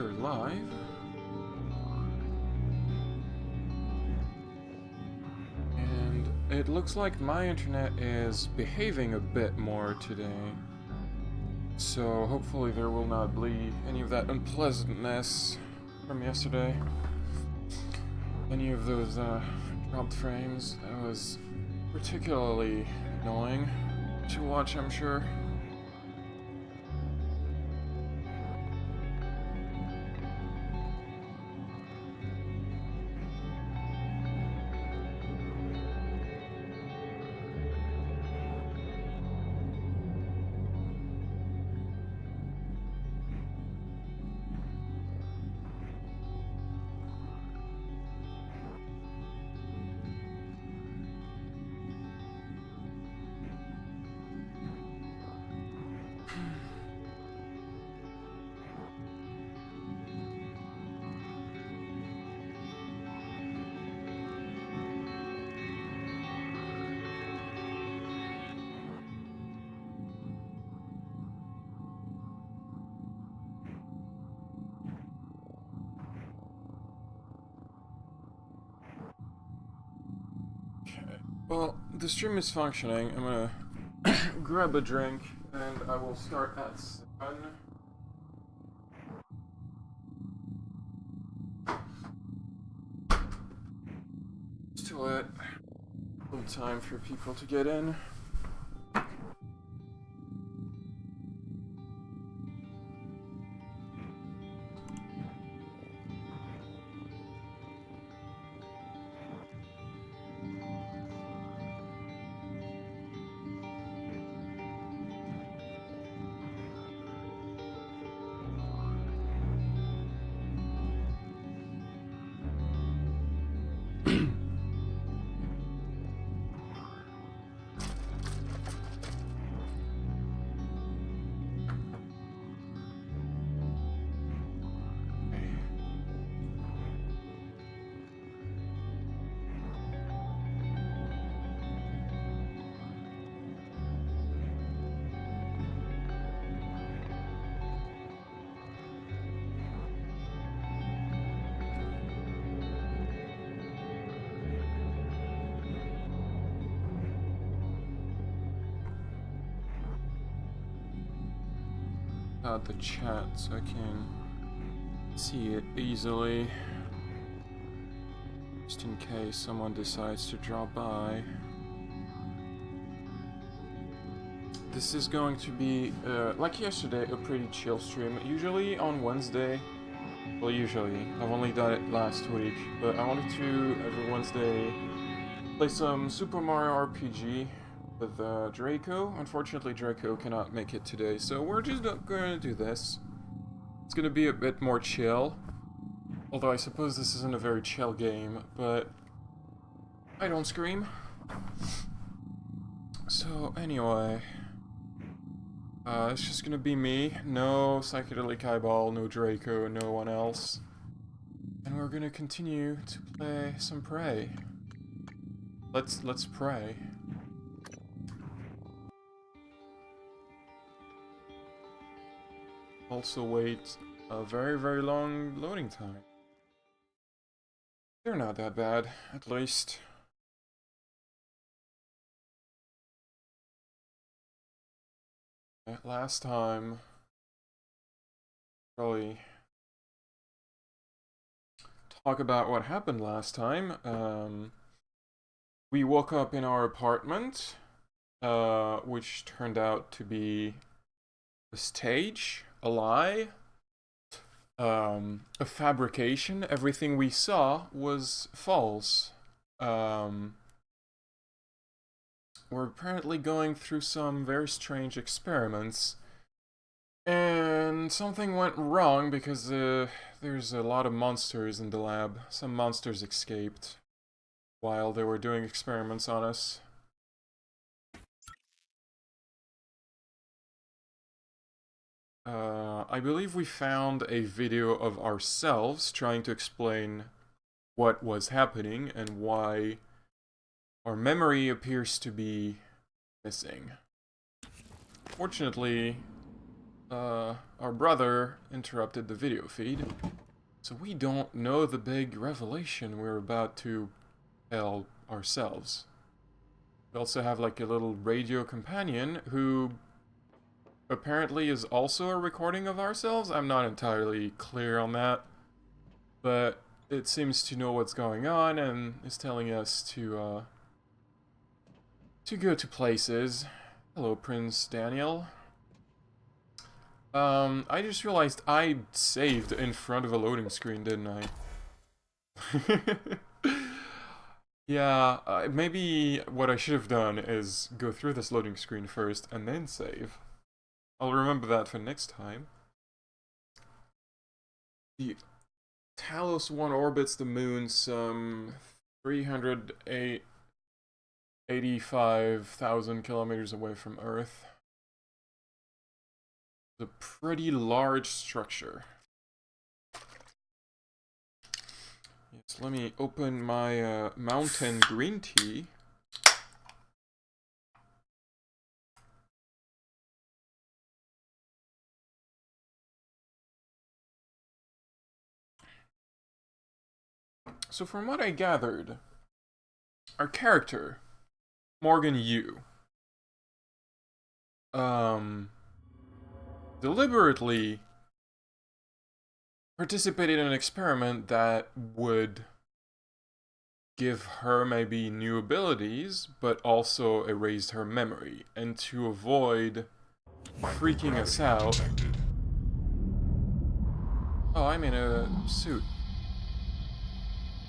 we're live. And it looks like my internet is behaving a bit more today. So hopefully there will not be any of that unpleasantness from yesterday. Any of those dropped frames. That was particularly annoying to watch, I'm sure. Well, the stream is functioning. I'm gonna grab a drink and I will start at 7. Just to let a little time for people to get in. The chat so I can see it easily, just in case someone decides to drop by. This is going to be, like yesterday, a pretty chill stream. Usually on Wednesday, well usually, I've only done it last week, but I wanted to, every Wednesday, play some Super Mario RPG with Draco. Unfortunately, Draco cannot make it today, so we're just going to do this. It's going to be a bit more chill, although I suppose this isn't a very chill game, but I don't scream. So anyway, it's just going to be me, no Psychedelic Eyeball, no Draco, no one else, and we're going to continue to play some Prey. Let's pray. Also wait a very, very long loading time. They're not that bad, at least. Last time, probably talk about what happened last time. We woke up in our apartment, which turned out to be a stage. A lie, a fabrication. Everything we saw was false. We're apparently going through some very strange experiments, and something went wrong because there's a lot of monsters in the lab. Some monsters escaped while they were doing experiments on us. I believe we found a video of ourselves trying to explain what was happening and why our memory appears to be missing. Fortunately, our brother interrupted the video feed, so we don't know the big revelation we're about to tell ourselves. We also have like a little radio companion who apparently is also a recording of ourselves. I'm not entirely clear on that, but it seems to know what's going on and is telling us to go to places. Hello, Prince Daniel. I just realized I saved in front of a loading screen, didn't I? Yeah, maybe what I should have done is go through this loading screen first and then save. I'll remember that for next time. The Talos 1 orbits the moon some 385,000 kilometers away from Earth. It's a pretty large structure. Yes, let me open my mountain green tea. So from what I gathered, our character, Morgan Yu, deliberately participated in an experiment that would give her maybe new abilities, but also erased her memory. And to avoid freaking us out... Oh, I'm in a suit.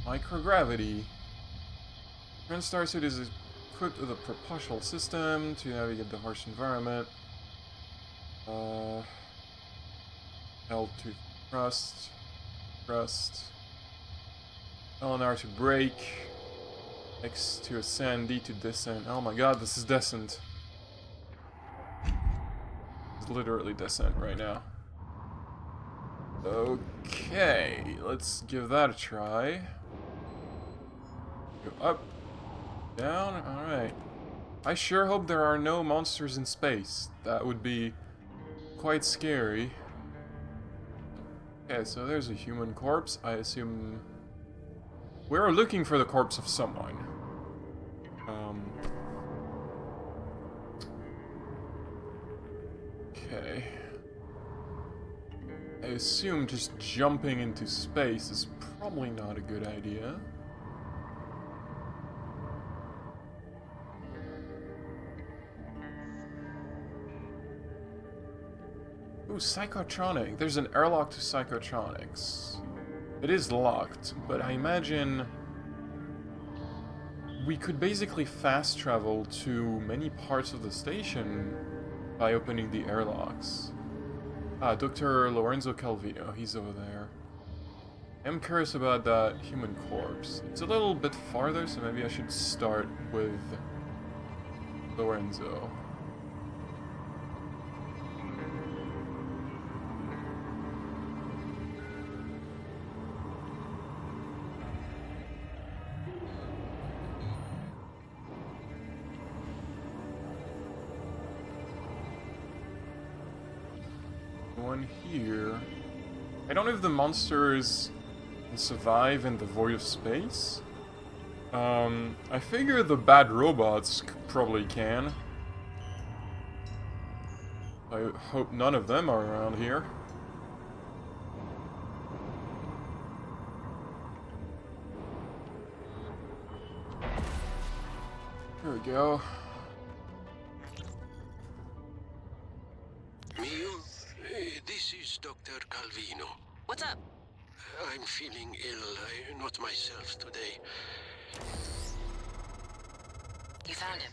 Microgravity. Current starsuit is equipped with a propulsional system to navigate the harsh environment. L to thrust. LNR to brake. X to ascend, D to descend. Oh my god, this is descent. It's literally descent right now. Okay, let's give that a try. Go up, down, alright. I sure hope there are no monsters in space. That would be quite scary. Okay, so there's a human corpse. I assume we're looking for the corpse of someone. Okay. I assume just jumping into space is probably not a good idea. Ooh, Psychotronic. There's an airlock to Psychotronics. It is locked, but I imagine we could basically fast travel to many parts of the station by opening the airlocks. Ah, Dr. Lorenzo Calvino, he's over there. I'm curious about that human corpse. It's a little bit farther, so maybe I should start with Lorenzo. One here. I don't know if the monsters can survive in the void of space. I figure the bad robots probably can. I hope none of them are around here. Here we go. This is Dr. Calvino. What's up? I'm feeling ill. Not myself today. You found him.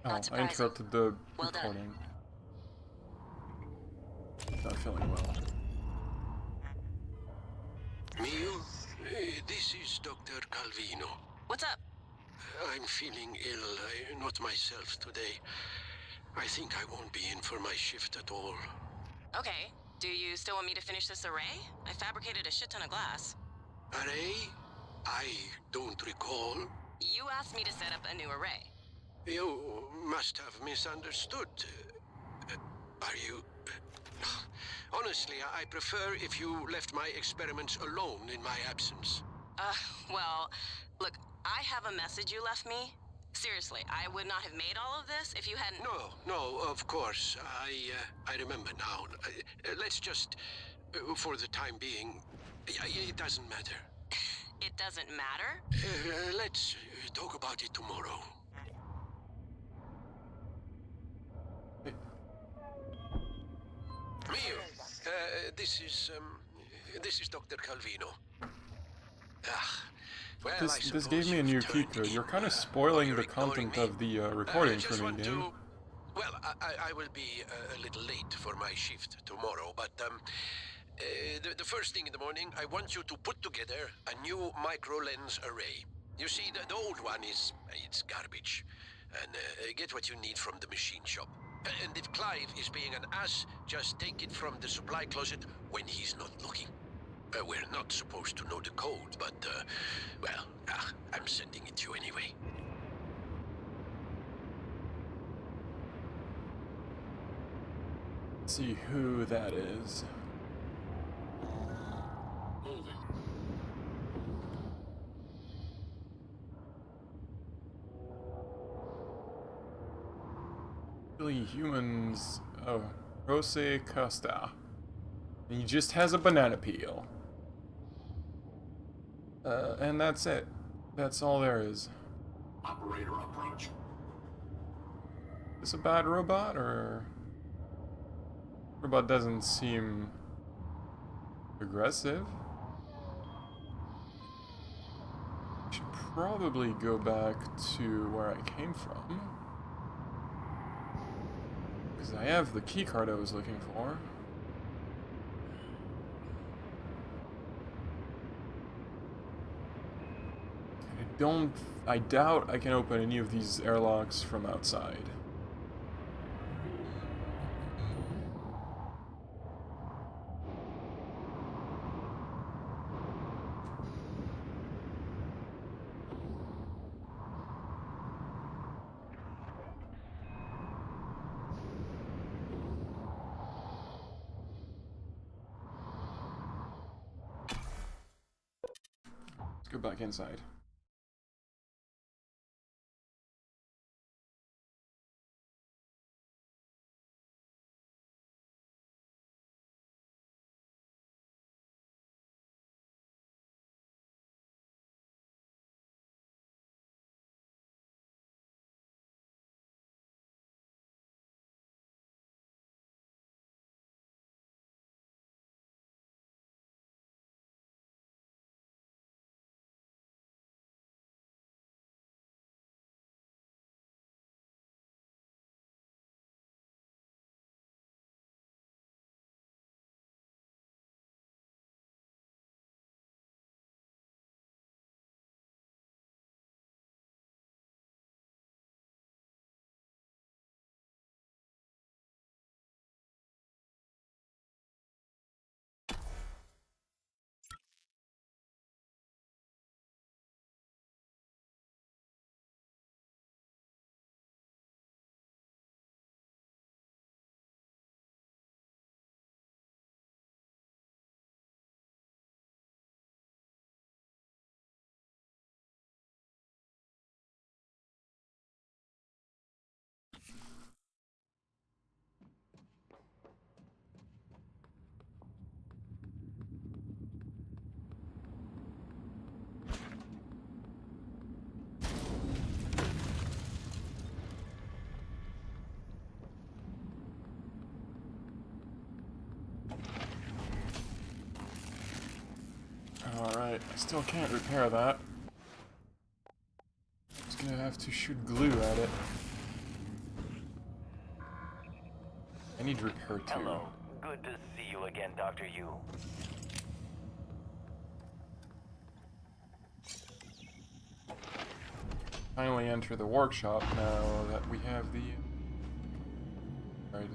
Oh, Not I surprising. interrupted the Well done. recording. Not feeling well. Mio, this is Dr. Calvino. What's up? I'm feeling ill. Not myself today. I think I won't be in for my shift at all. Okay. Do you still want me to finish this array? I fabricated a shit ton of glass. Array? I don't recall. You asked me to set up a new array. You must have misunderstood. Are you... Honestly, I prefer if you left my experiments alone in my absence. Well, look, I have a message you left me. Seriously, I would not have made all of this if you hadn't... No, of course. I remember now. Let's just, for the time being, it doesn't matter. It doesn't matter? Let's talk about it tomorrow. Mio, this is Dr. Calvino. Ah, well, I This suppose gave me a new you've key turned code. You're in, kind of while spoiling you're the ignoring content me. of the I recording just for me, want game. to... Well, I will be a little late for my shift tomorrow, but the first thing in the morning, I want you to put together a new micro-lens array. You see, the old one it's garbage. And get what you need from the machine shop. And if Clive is being an ass, just take it from the supply closet when he's not looking. We're not supposed to know the code, but, well, I'm sending it to you anyway. Let's see who that is. Really humans. Oh, Rose Costa. He just has a banana peel. And that's it. That's all there is. Operator approach. Is this a bad robot, or... Robot doesn't seem... aggressive. I should probably go back to where I came from. Because I have the keycard I was looking for. I doubt I can open any of these airlocks from outside. Let's go back inside. Alright, I still can't repair that. Just gonna have to shoot glue at it. I need repair too. Hello. Good to see you again, Dr. Yu. Finally enter the workshop now that we have the... Right.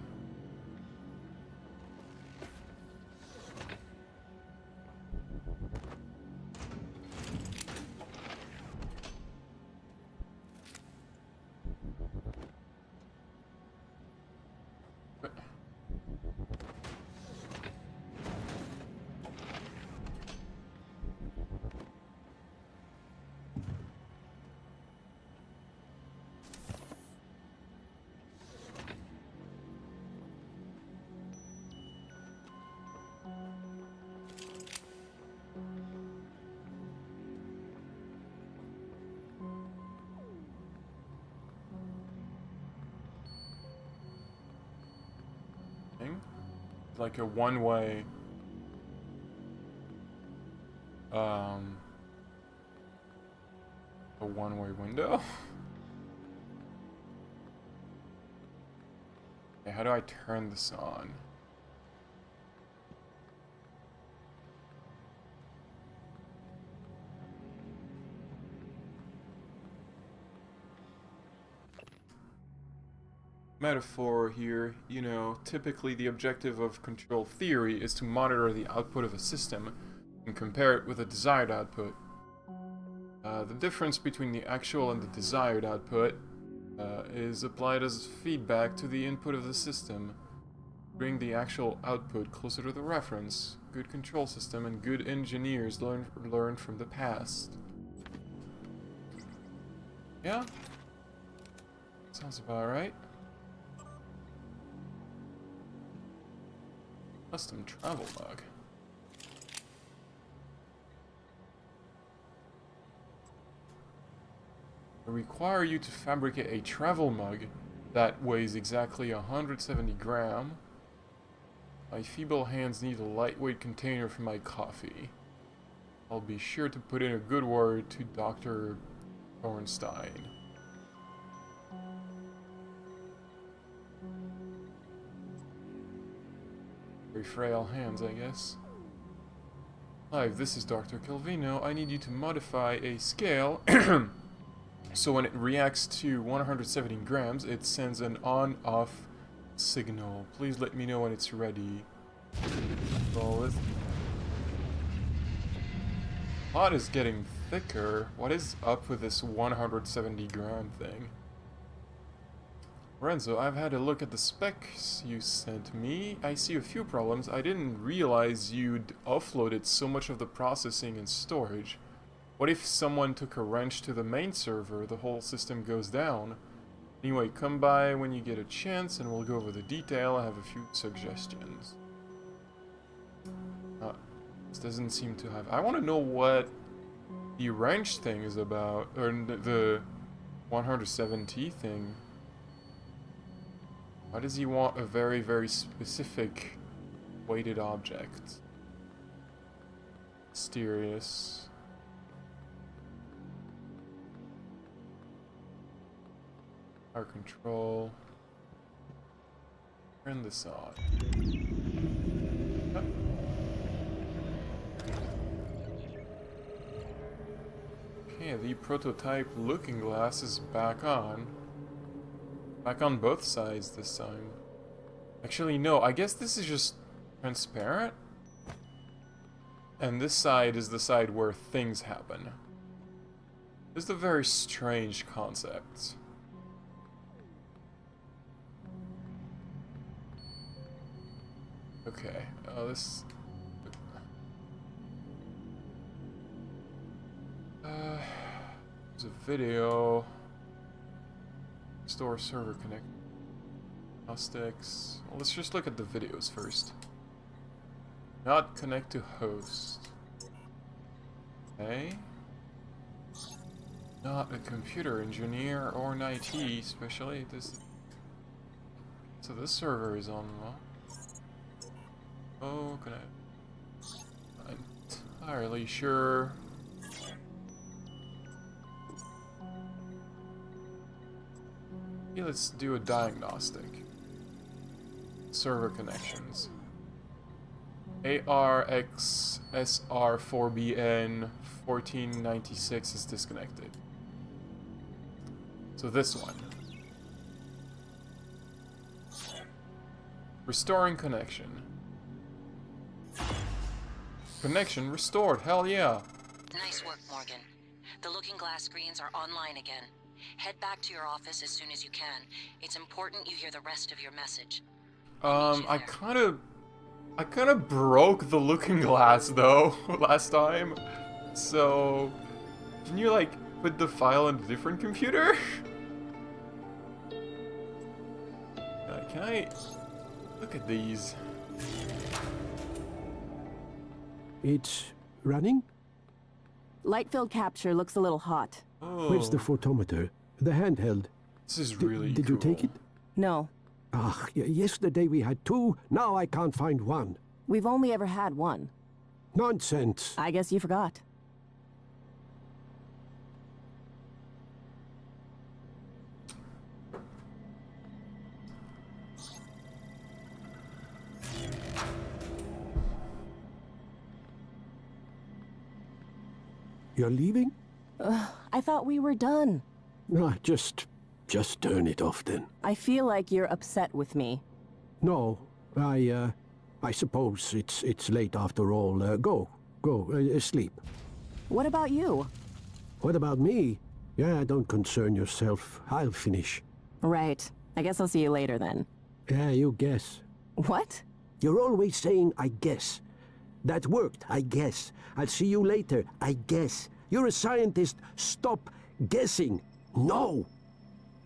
like a one-way window. Okay, how do I turn this on? Metaphor here, you know, typically the objective of control theory is to monitor the output of a system and compare it with a desired output. The difference between the actual and the desired output is applied as feedback to the input of the system. Bring the actual output closer to the reference. Good control system and good engineers learn from the past. Yeah? Sounds about right. Custom travel log. I require you to fabricate a travel mug that weighs exactly 170 grams. My feeble hands need a lightweight container for my coffee. I'll be sure to put in a good word to Dr. Thornstein. Very frail hands, I guess. Hi, this is Dr. Calvino. I need you to modify a scale so when it reacts to 170 grams, it sends an on-off signal. Please let me know when it's ready. Well, this plot is getting thicker. What is up with this 170 gram thing? Lorenzo, I've had a look at the specs you sent me. I see a few problems. I didn't realize you'd offloaded so much of the processing and storage. What if someone took a wrench to the main server, the whole system goes down? Anyway, come by when you get a chance and we'll go over the detail. I have a few suggestions. This doesn't seem to have... I want to know what the wrench thing is about, or the 170 thing. Why does he want a very, very specific weighted object? Mysterious. Power control. Turn this on. Okay, the prototype looking glass is back on. Back on both sides this time. Actually, no, I guess this is just transparent. And this side is the side where things happen. This is a very strange concept. Okay, this... there's a video. Store server connect. Diagnostics. Well, let's just look at the videos first. Not connect to host. Okay. Not a computer engineer or an IT, especially this. So this server is on. Oh, connect. I'm entirely sure. Okay, let's do a diagnostic. Server connections. ARXSR4BN 1496 is disconnected. So this one. Restoring connection. Connection restored, hell yeah. Nice work, Morgan. The looking glass screens are online again. Head back to your office as soon as you can. It's important you hear the rest of your message. I kind of broke the looking glass though last time. So, can you like put the file in a different computer? Can I look at these? It's running? Light field capture looks a little hot. Oh, Where's the photometer? The handheld. this is really Did you take cool. it? No, Ah, yesterday we had 2, now I can't find 1. We've only ever had one. Nonsense. I guess you forgot. You're leaving? I thought we were done. No, just turn it off then. I feel like you're upset with me. No, I suppose it's late after all. Go, sleep. What about you? What about me? Yeah, don't concern yourself. I'll finish. Right. I guess I'll see you later then. Yeah, you guess. What? You're always saying, I guess. That worked, I guess. I'll see you later, I guess. You're a scientist. Stop guessing. No!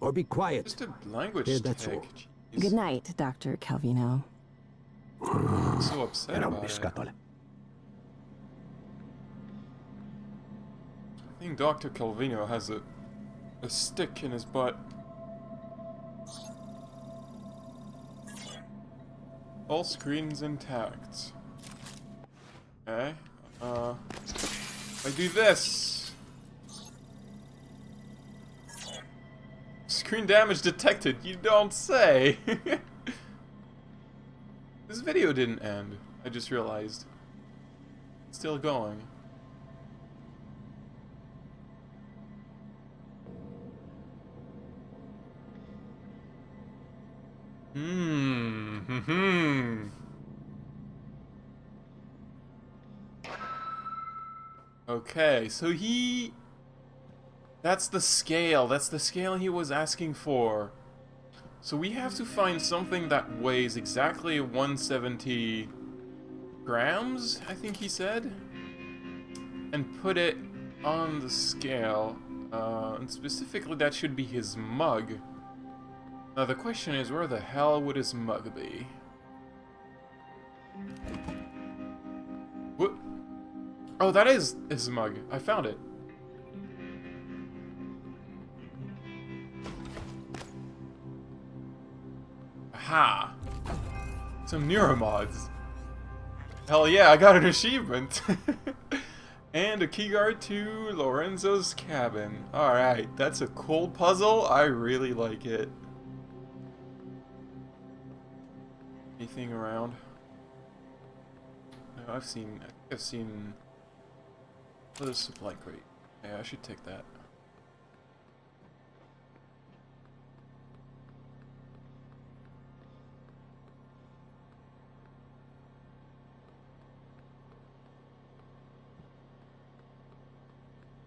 Or be quiet. Just a language Yeah, that's tag. all. Jeez. Good night, Dr. Calvino. I'm so upset Enam about it. viskatole. I think Dr. Calvino has a stick in his butt. All screens intact. Okay. I do this. Screen damage detected. You don't say. This video didn't end. I just realized. It's still going. Okay, so that's the scale. That's the scale he was asking for. So we have to find something that weighs exactly 170 grams, I think he said, and put it on the scale. And specifically, that should be his mug. Now the question is, where the hell would his mug be? What? Oh, that is his mug. I found it. Aha! Some neuromods. Hell yeah, I got an achievement! And a keyguard to Lorenzo's cabin. Alright, that's a cool puzzle. I really like it. Anything around? No, I've seen the supply crate. Yeah, I should take that.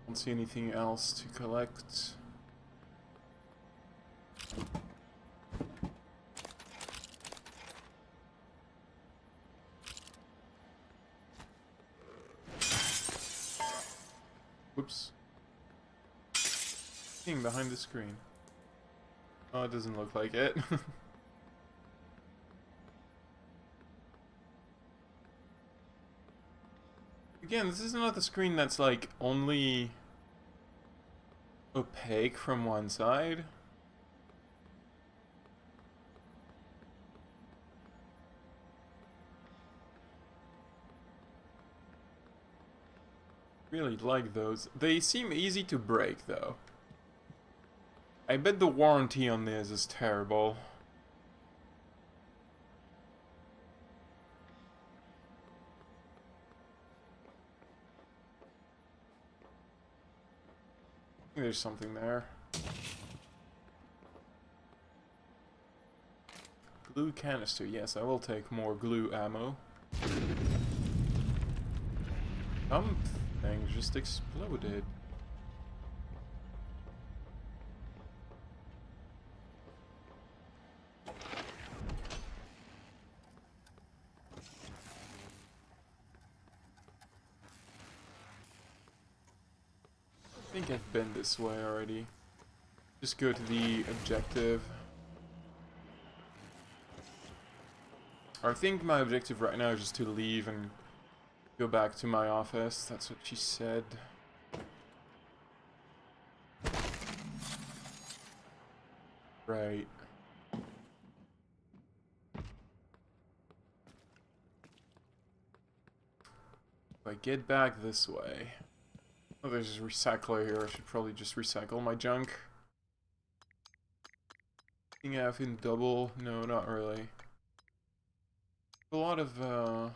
Don't see anything else to collect. Whoops. Thing behind the screen. Oh, it doesn't look like it. Again, this is not the screen that's like only opaque from one side. Really like those. They seem easy to break though. I bet the warranty on this is terrible. There's something there. Glue canister. Yes, I will take more glue ammo. Something just exploded. I think I've been this way already. Just go to the objective. I think my objective right now is just to leave and go back to my office. That's what she said. Right. If I get back this way... Oh, there's a recycler here. I should probably just recycle my junk. Think I have in double? No, not really. A lot of, I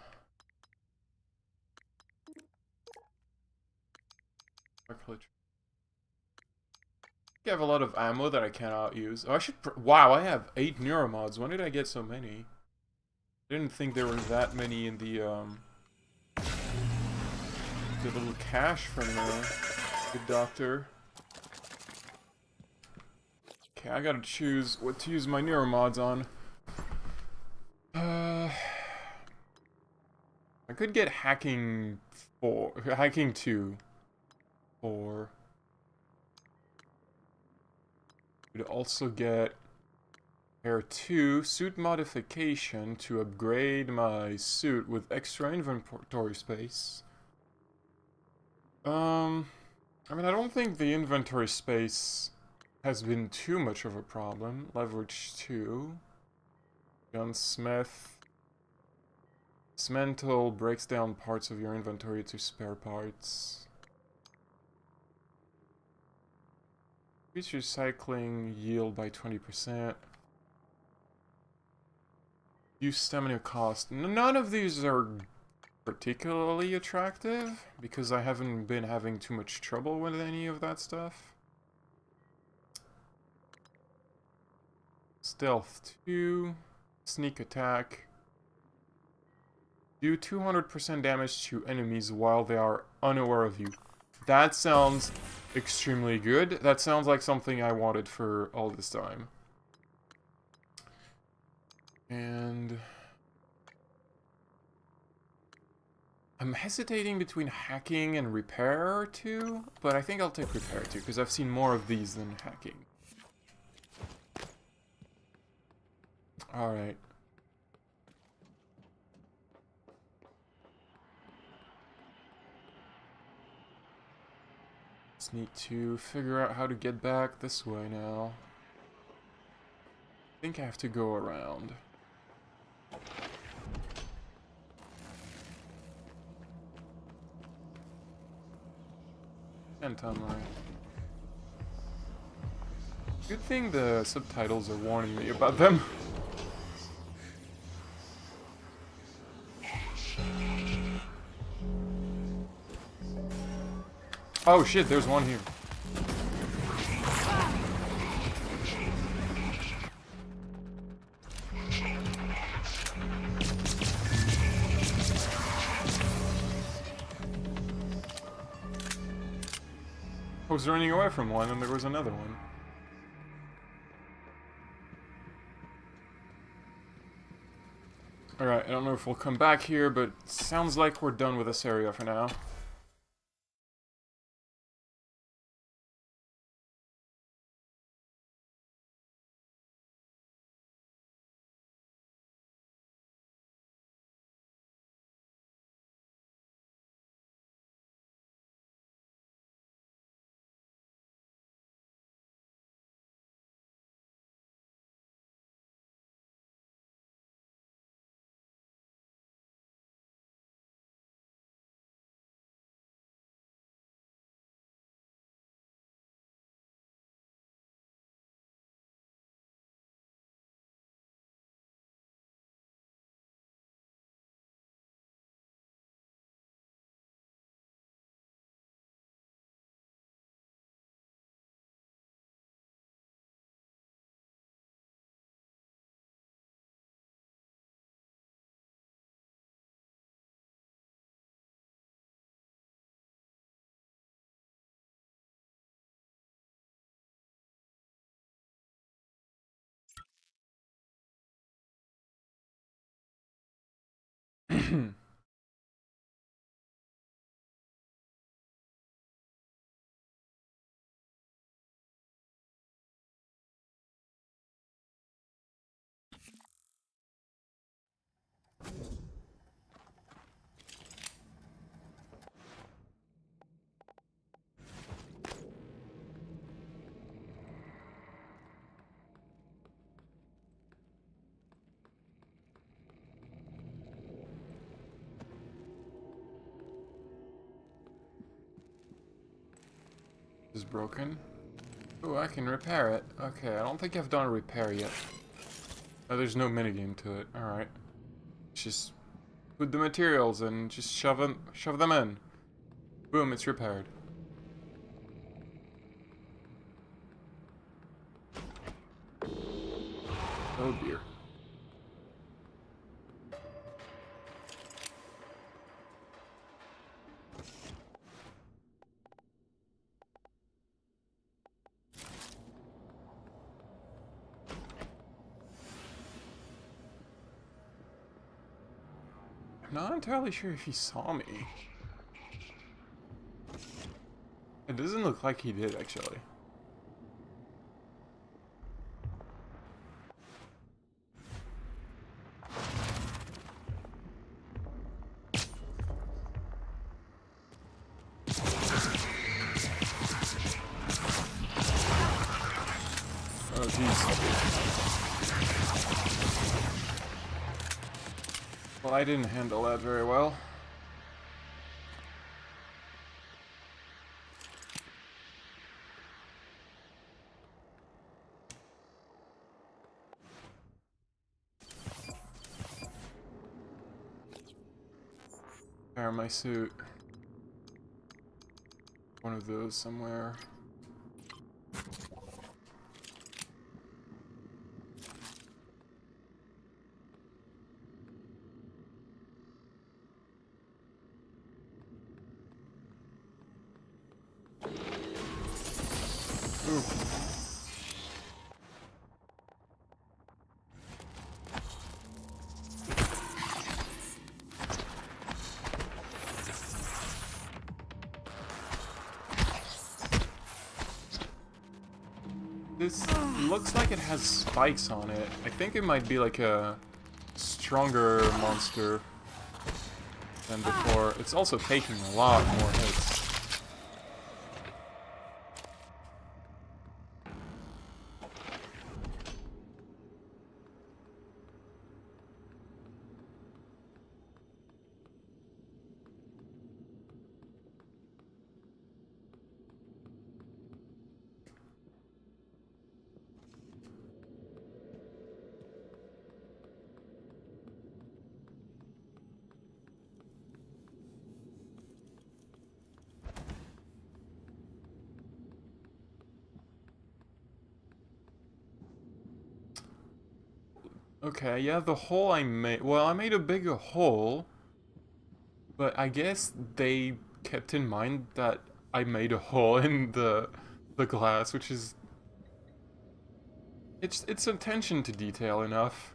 have a lot of ammo that I cannot use. Oh, I should. Wow, I have 8 neuromods. When did I get so many? I didn't think there were that many in the little cache from the doctor. Okay, I gotta choose what to use my neuromods on. I could get hacking 2. 4. Could also get Air 2 suit modification to upgrade my suit with extra inventory space. I mean, I don't think the inventory space has been too much of a problem. Leverage 2. Gunsmith. Dismantle breaks down parts of your inventory to spare parts. Increase recycling yield by 20%. Use stamina cost. None of these are particularly attractive, because I haven't been having too much trouble with any of that stuff. Stealth 2. Sneak attack. Do 200% damage to enemies while they are unaware of you. That sounds extremely good. That sounds like something I wanted for all this time. And I'm hesitating between hacking and repair 2, but I think I'll take repair 2 because I've seen more of these than hacking. Alright. Just need to figure out how to get back this way now. I think I have to go around. Anton, right? Good thing the subtitles are warning me about them. Oh shit, there's one here. I was running away from one and there was another one. Alright, I don't know if we'll come back here, but sounds like we're done with this area for now. Is broken. Oh, I can repair it. Okay, I don't think I've done a repair yet. Oh, there's no minigame to it. Alright. Just put the materials and just shove them in. Boom, it's repaired. Oh dear. I'm not entirely sure if he saw me. It doesn't look like he did, actually. Oh, jeez. Well, I didn't handle that very well. Repair my suit. One of those somewhere. Ooh. This looks like it has spikes on it. I think it might be like a stronger monster than before. It's also taking a lot more hits. Okay, yeah, the hole I made... Well, I made a bigger hole, but I guess they kept in mind that I made a hole in the glass, which is... It's attention to detail enough.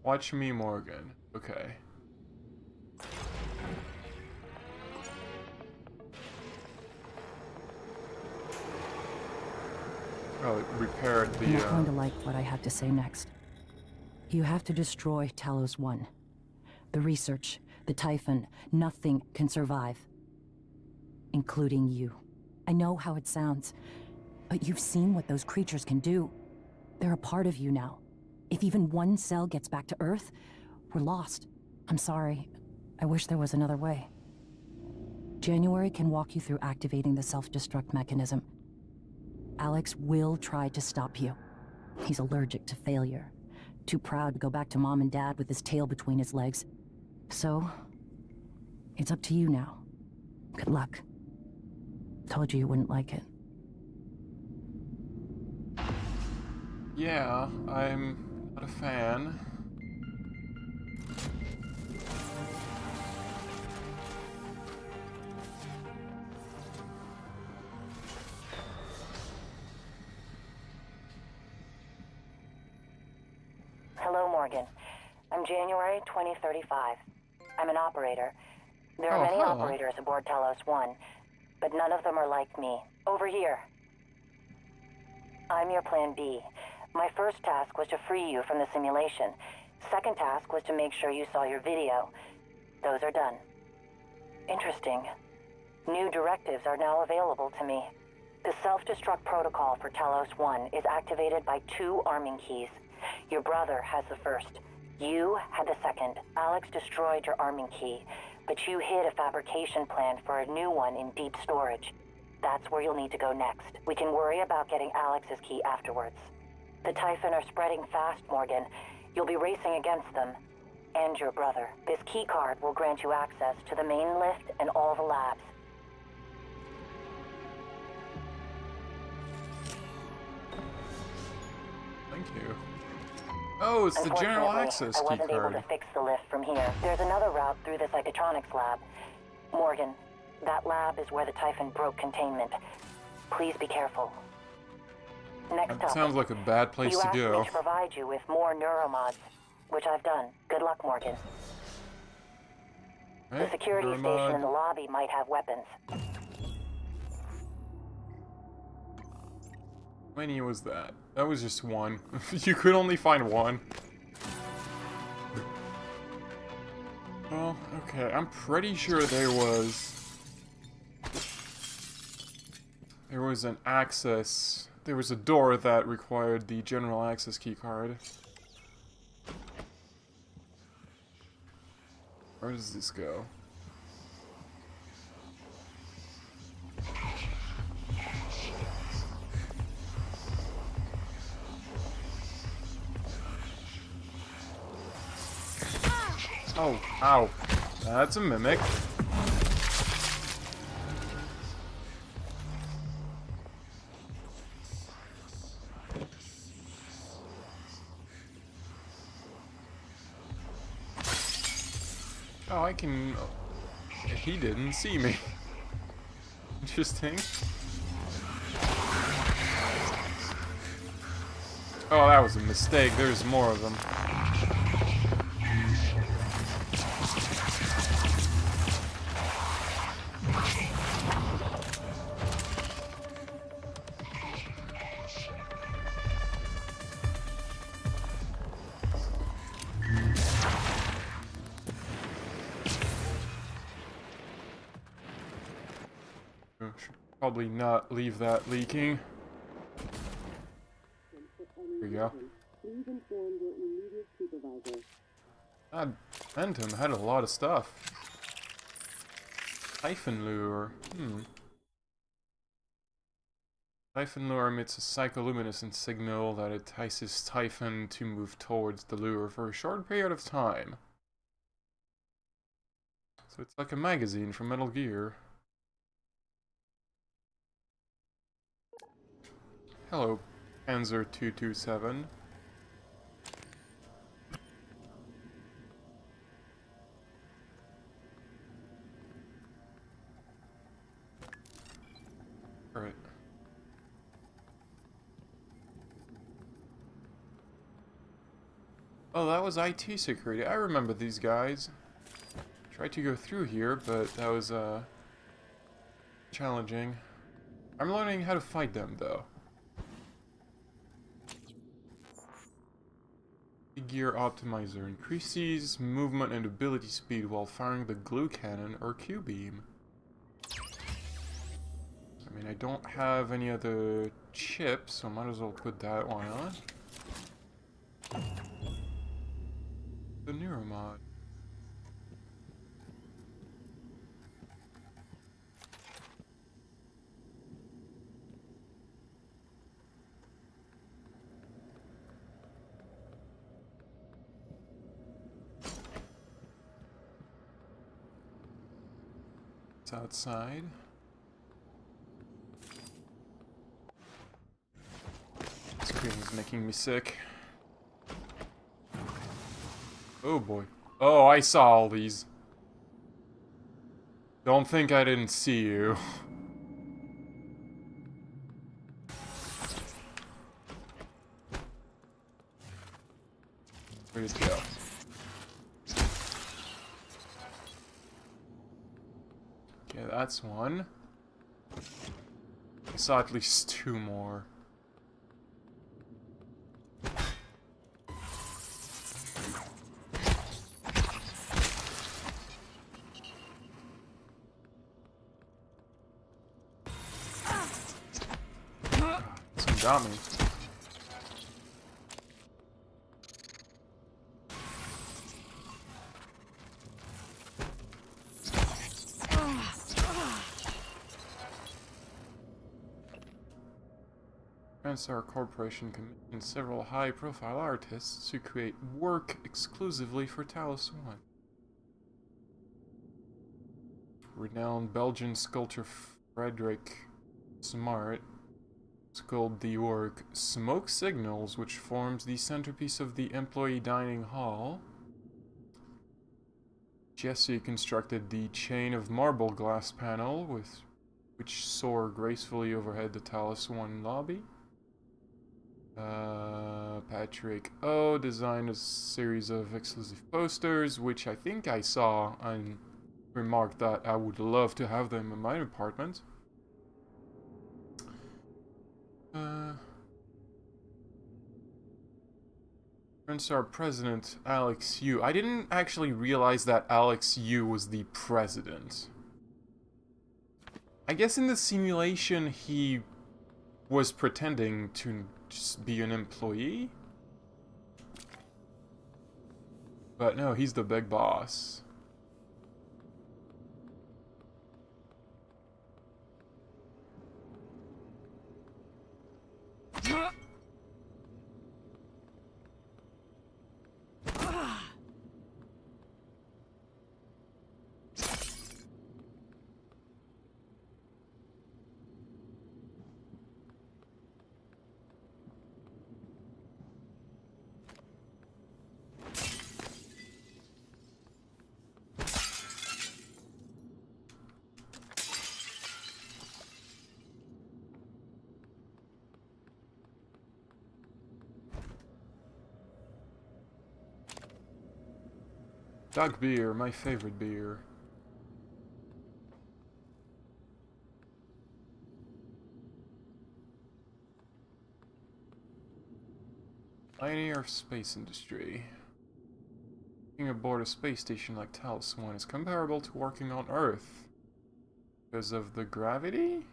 Watch me, Morgan. Okay. Oh, it repaired the, You're not going to like what I have to say next. You have to destroy Talos 1. The research, the Typhon, nothing can survive. Including you. I know how it sounds, but you've seen what those creatures can do. They're a part of you now. If even one cell gets back to Earth, we're lost. I'm sorry. I wish there was another way. January can walk you through activating the self-destruct mechanism. Alex will try to stop you. He's allergic to failure. Too proud to go back to Mom and Dad with his tail between his legs. So, it's up to you now. Good luck. Told you wouldn't like it. Yeah, I'm not a fan. Hello, Morgan. I'm January 2035. I'm an operator. There are many hello. operators aboard Talos 1, but none of them are like me. Over here. I'm your plan B. My first task was to free you from the simulation. Second task was to make sure you saw your video. Those are done. Interesting. New directives are now available to me. The self-destruct protocol for Talos 1 is activated by 2 arming keys. Your brother has the first. You had the second. Alex destroyed your arming key, but you hid a fabrication plan for a new one in deep storage. That's where you'll need to go next. We can worry about getting Alex's key afterwards. The Typhon are spreading fast, Morgan. You'll be racing against them. And your brother. This key card will grant you access to the main lift and all the labs. Thank you. Oh, it's the general access I key wasn't able card. to fix the lift from here. There's another route through the psychotronics lab. Morgan, that lab is where the Typhon broke containment. Please be careful. Next That topic. sounds like a bad place You to asked me go. to provide you with more neuromods, which I've done. Good luck, Morgan. The Right, security neuromod. station in the lobby might have weapons. How many was that? That was just one. You could only find one. Well, okay, I'm pretty sure there was an access. There was a door that required the general access key card. Where does this go? Oh, ow. That's a mimic. Oh, I can... He didn't see me. Interesting. Oh, that was a mistake. There's more of them. Should probably not leave that leaking. There we go. God, Phantom had a lot of stuff. Typhon lure. Typhon lure emits a psycholuminescent signal that entices Typhon to move towards the lure for a short period of time. So it's like a magazine from Metal Gear. Hello, Panzer 227. Alright. Oh, that was IT security. I remember these guys. Tried to go through here, but that was, challenging. I'm learning how to fight them, though. Gear optimizer increases movement and ability speed while firing the glue cannon or Q-beam. I mean, I don't have any other chips, so I might as well put that one on. The neuromod. Outside. Screen is making me sick. Oh boy. Oh, I saw all these. Don't think I didn't see you. Where'd it go? Okay, that's one. I saw at least two more. Some got me. Transtar Corporation commissioned several high-profile artists to create work exclusively for Talos One. Renowned Belgian sculptor Frederick Smart sculpted the work Smoke Signals, which forms the centerpiece of the employee dining hall. Jesse constructed the chain of marble glass panel which soar gracefully overhead the Talos One lobby. Patrick O designed a series of exclusive posters, which I think I saw and remarked that I would love to have them in my apartment. Transtar President Alex Yu. I didn't actually realize that Alex Yu was the president. I guess in the simulation he was pretending to just be an employee? But no, he's the big boss. Duck beer, my favorite beer. Pioneer of space industry. Working aboard a space station like Talos One is comparable to working on Earth. Because of the gravity?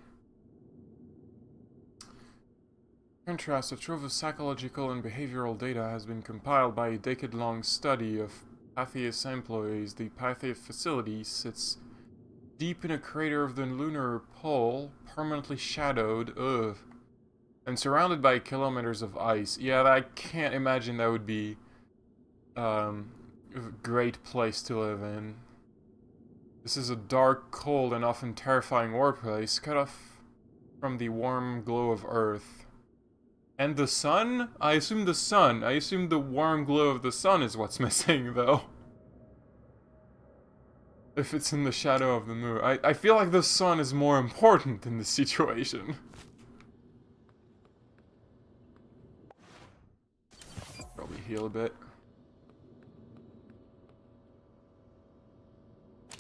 In contrast, a trove of psychological and behavioral data has been compiled by a decade-long study of Patheus employees. The Patheus facility sits deep in a crater of the lunar pole, permanently shadowed, and surrounded by kilometers of ice. Yeah, I can't imagine that would be a great place to live in. This is a dark, cold, and often terrifying workplace, cut off from the warm glow of Earth. And the sun? I assume the sun. I assume the warm glow of the sun is what's missing, though. If it's in the shadow of the moon. I feel like the sun is more important in this situation. Probably heal a bit.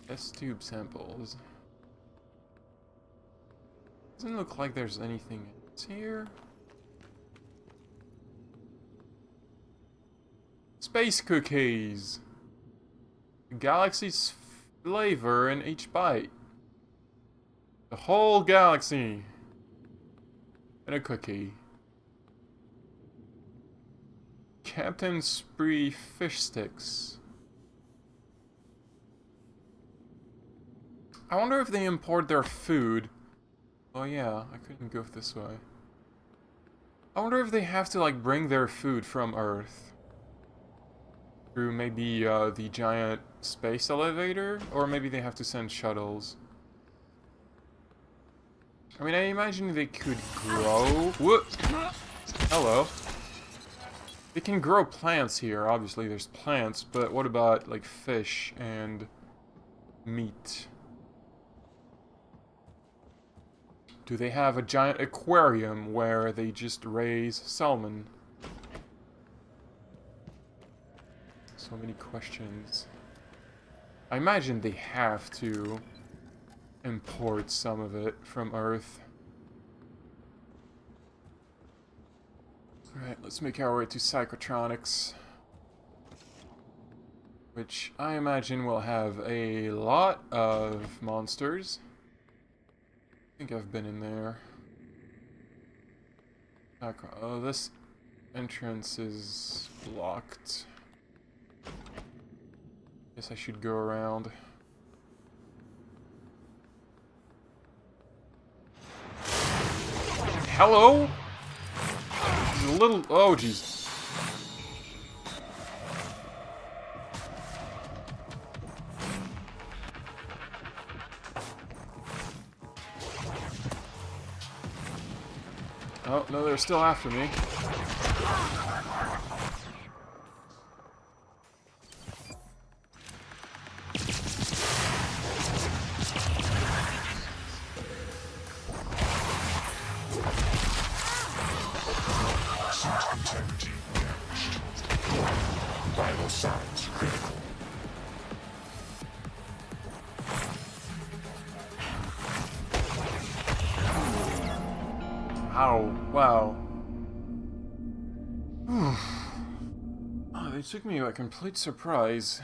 Test tube samples. Doesn't look like there's anything else here. Space cookies! The galaxy's flavor in each bite. The whole galaxy. And a cookie. Captain Spree fish sticks. I wonder if they import their food. Oh yeah, I couldn't go this way. I wonder if they have to like bring their food from Earth. Through maybe the giant space elevator, or maybe they have to send shuttles. I mean, I imagine they could grow. Whoop! Hello. They can grow plants here. Obviously, there's plants, but what about like fish and meat? Do they have a giant aquarium where they just raise salmon? So many questions. I imagine they have to import some of it from Earth. Alright, let's make our way to Psychotronics. Which I imagine will have a lot of monsters. I think I've been in there. Oh, this entrance is blocked. Guess I should go around. Hello? a little... Oh, jeez. Oh, no, they're still after me. Integrity damaged. Vital signs critical. Ow, wow. Oh, they took me by complete surprise.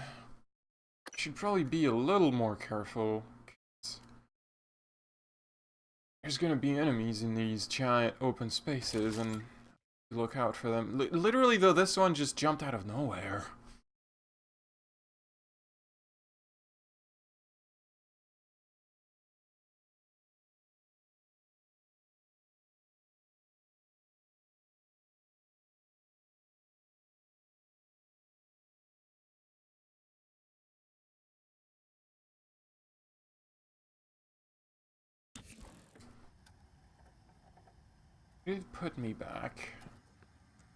I should probably be a little more careful. There's gonna be enemies in these giant open spaces, and look out for them. Literally, though, this one just jumped out of nowhere. It did put me back.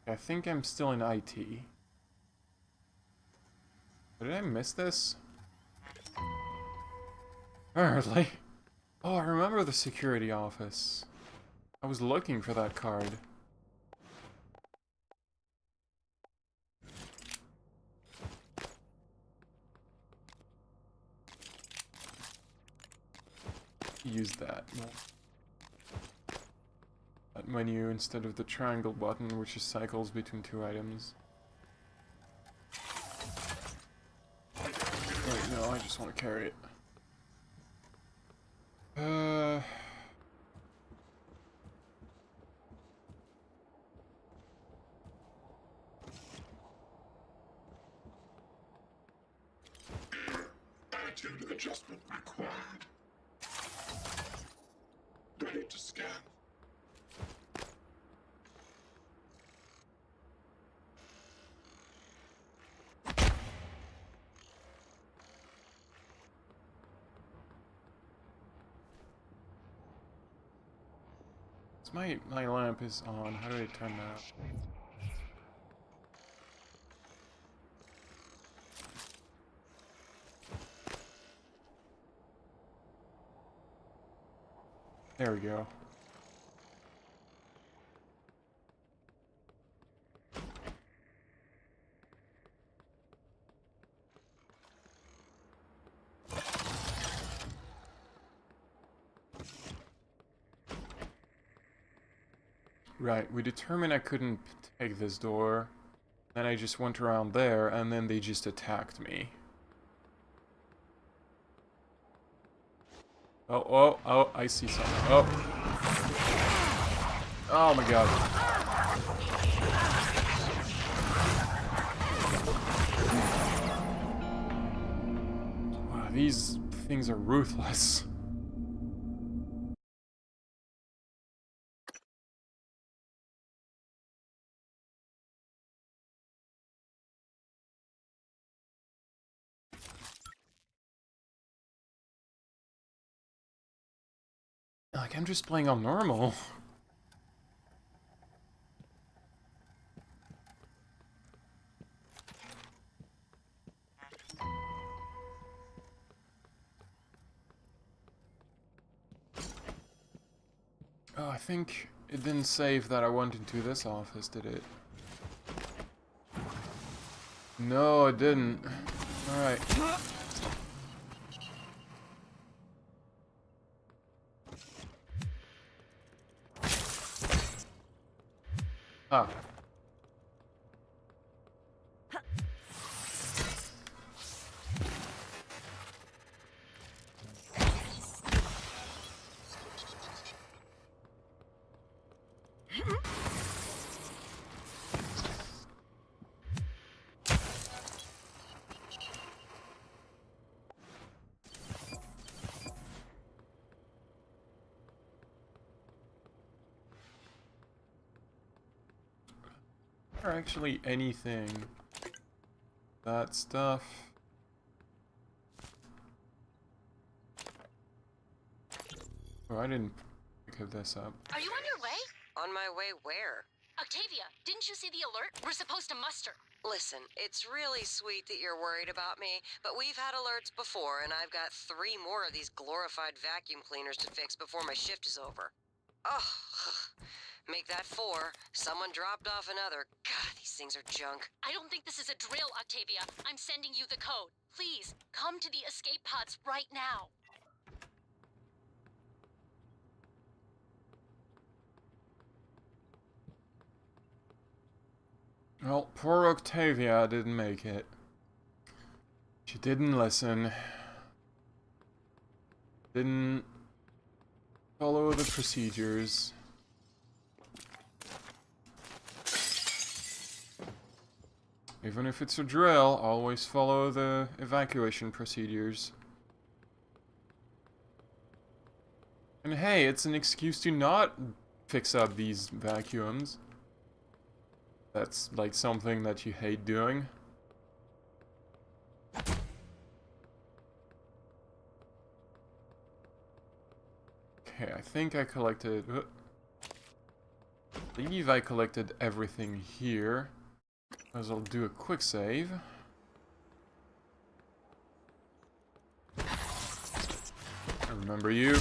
I think I'm still in IT. Did I miss this? Apparently. Oh, I remember the security office. I was looking for that card. Use that. That menu instead of the triangle button, which cycles between two items. Wait, no, I just want to carry it. Attitude adjustment required. Ready to scan. My lamp is on. How do I turn that off? There we go. Right, we determined I couldn't take this door. Then I just went around there, and then they just attacked me. Oh, oh, oh, I see something. Oh. Oh my god. Wow, these things are ruthless. Like, I'm just playing on normal. Oh, I think it didn't save that I went into this office, did it? No, it didn't. Alright. Ah. Or actually anything. That stuff. Oh, I didn't pick this up. Are you on your way? On my way where? Octavia, didn't you see the alert? We're supposed to muster. Listen, it's really sweet that you're worried about me, but we've had alerts before, and I've got 3 more of these glorified vacuum cleaners to fix before my shift is over. Oh, make that 4. Someone dropped off another. God, these things are junk. I don't think this is a drill, Octavia. I'm sending you the code. Please, come to the escape pods right now. Well, poor Octavia didn't make it. She didn't listen. Didn't follow the procedures. Even if it's a drill, always follow the evacuation procedures. And hey, it's an excuse to not fix up these vacuums. That's like something that you hate doing. Okay, I think I collected... I believe I collected everything here. As I'll do a quick save. I remember you.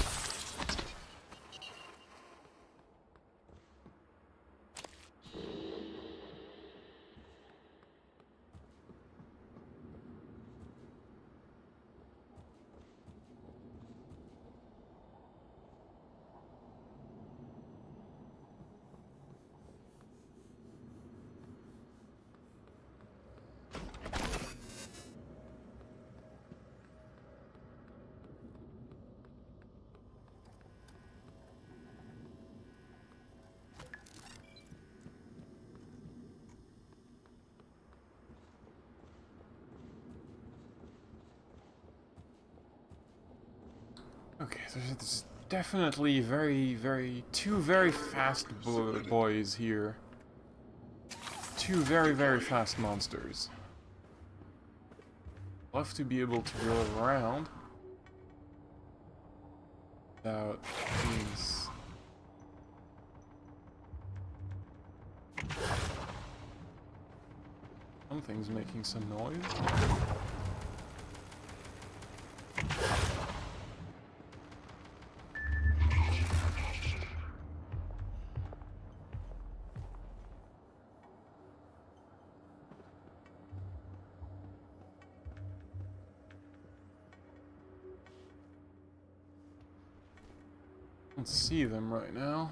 Okay, there's definitely two very fast boys here. 2 very fast monsters. Love to be able to go around without these. Something's making some noise. Let's see them right now.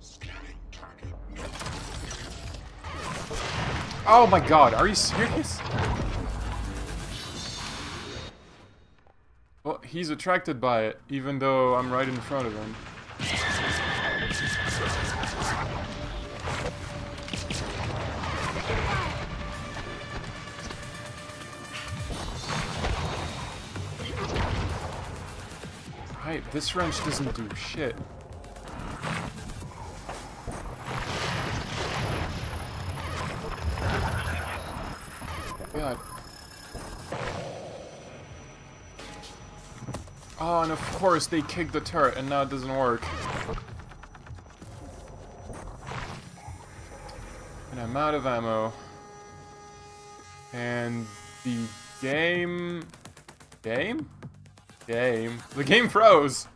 Scanning target. Oh my god, are you serious? Well, he's attracted by it, even though I'm right in front of him. Right, this wrench doesn't do shit. God. Oh, and of course they kicked the turret and now it doesn't work. And I'm out of ammo. And the game... The game froze!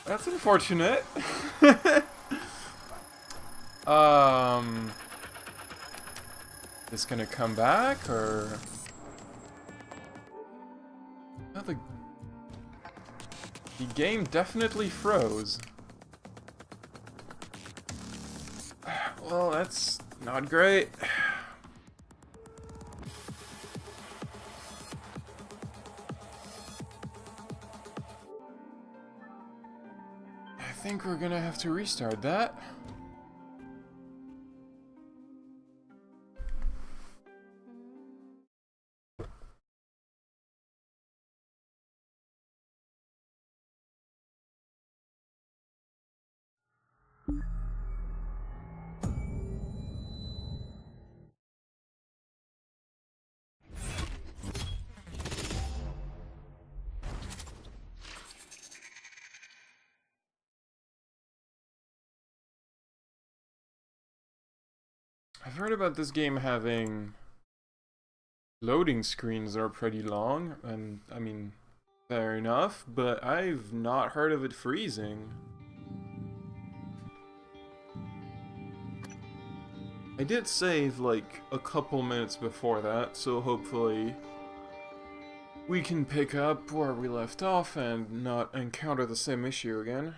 That's unfortunate. Is gonna come back, or... No, the game definitely froze. Well, that's not great. I think we're gonna have to restart that. I've heard about this game having loading screens that are pretty long, and I mean, fair enough, but I've not heard of it freezing. I did save like a couple minutes before that, so hopefully we can pick up where we left off and not encounter the same issue again.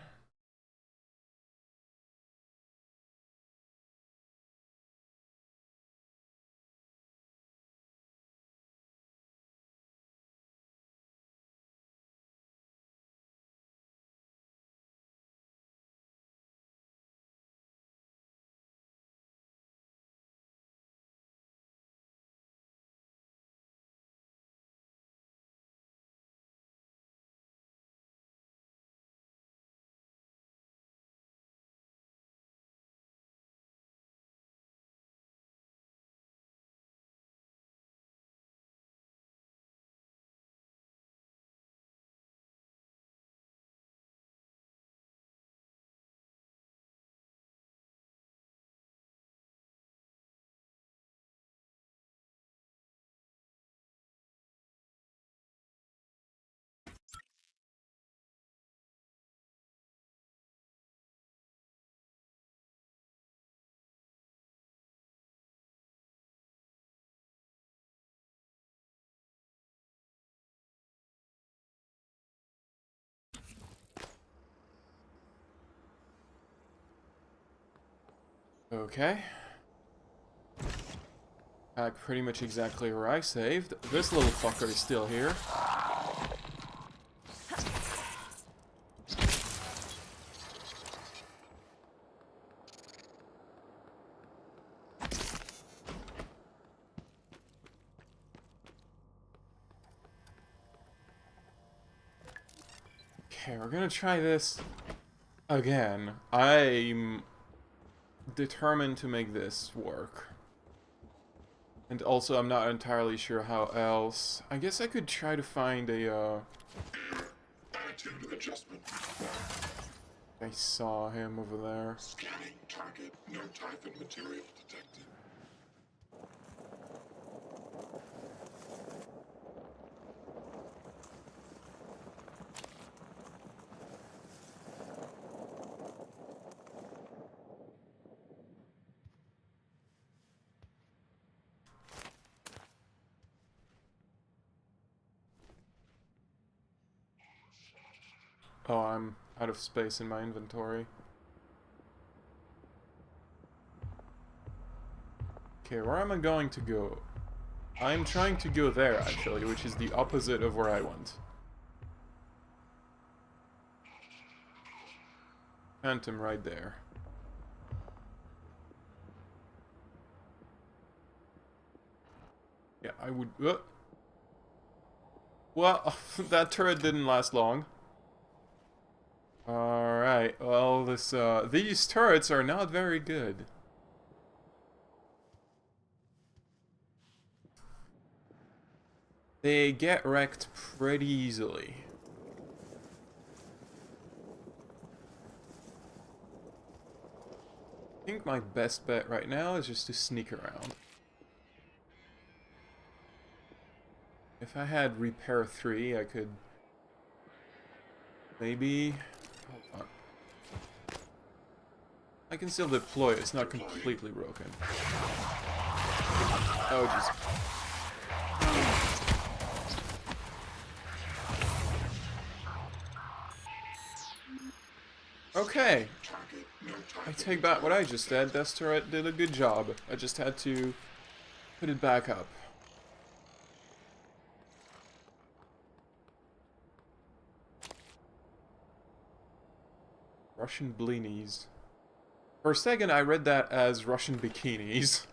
Okay. Back pretty much exactly where I saved. This little fucker is still here. Okay, we're gonna try this again. I'm determined to make this work. And also, I'm not entirely sure how else. I guess I could try to find a, Attitude adjustment. I saw him over there. Scanning target. No Typhon material detected. Oh, I'm out of space in my inventory. Okay, where am I going to go? I'm trying to go there, actually, which is the opposite of where I went. Phantom right there. Yeah, I would... Well, that turret didn't last long. Alright, well, these turrets are not very good. They get wrecked pretty easily. I think my best bet right now is just to sneak around. If I had repair 3, I could maybe... Hold on. I can still deploy it, it's not completely broken. Oh, jeez. Okay. I take back what I just said. This turret did a good job. I just had to put it back up. Russian blinis. For a second, I read that as Russian bikinis.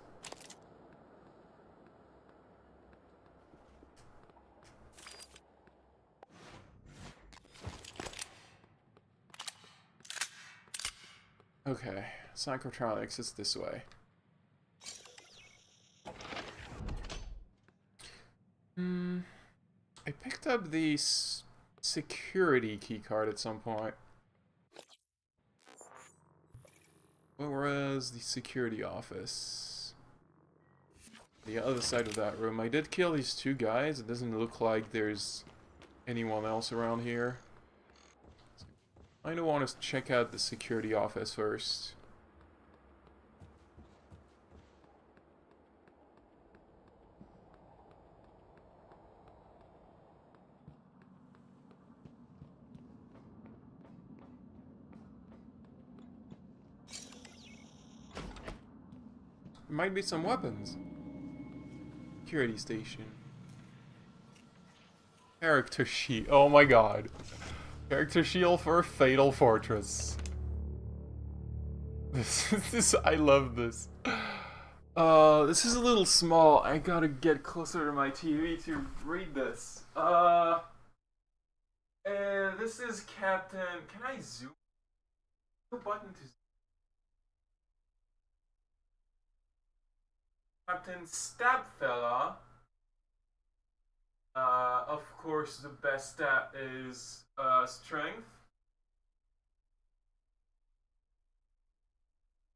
Okay, Psychotronics is this way. I picked up the security keycard at some point. Where was the security office? the other side of that room. I did kill these two guys. It doesn't look like there's anyone else around here. I do want to check out the security office first. There might be some weapons. Security station. Character sheet. Oh my god. Character shield for Fatal Fortress. This I love this. This is a little small. I gotta get closer to my TV to read this. And this is Captain. Can I zoom? No button to zoom. Captain Stabfella. Of course, the best stat is strength.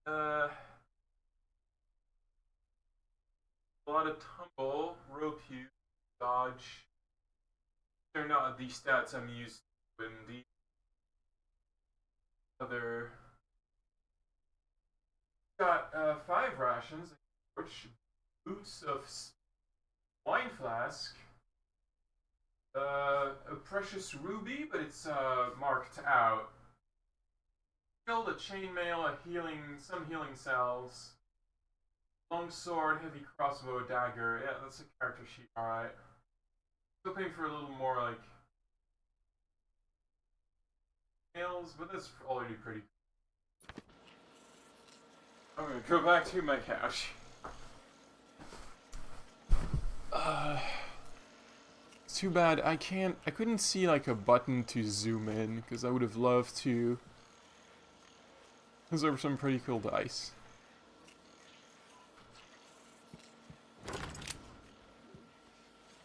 A lot of tumble, rope use, dodge. They're not the stats I'm used to in the other. Got 5 rations, boots of wine flask, a precious ruby, but it's marked out. Killed a chainmail, some healing cells, long sword, heavy crossbow, dagger. Yeah, that's a character sheet. All right. Hoping for a little more like nails, but that's already pretty. I'm gonna go back to my couch. It's too bad I couldn't see like a button to zoom in, because I would have loved to. Those are some pretty cool dice.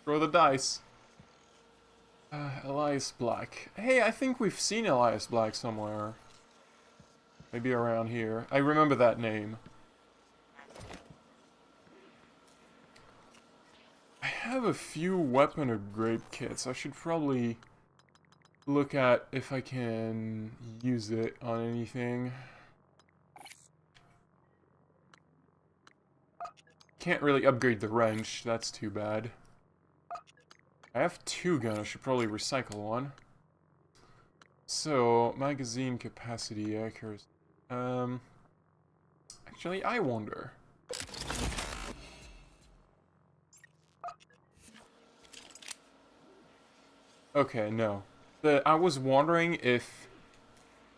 Throw the dice. Elias Black. Hey, I think we've seen Elias Black somewhere. Maybe around here. I remember that name. I have a few weapon upgrade kits. I should probably look at if I can use it on anything. Can't really upgrade the wrench. That's too bad. I have 2 guns. I should probably recycle one. So, magazine capacity, accuracy. Actually, I wonder. Okay, no. I was wondering if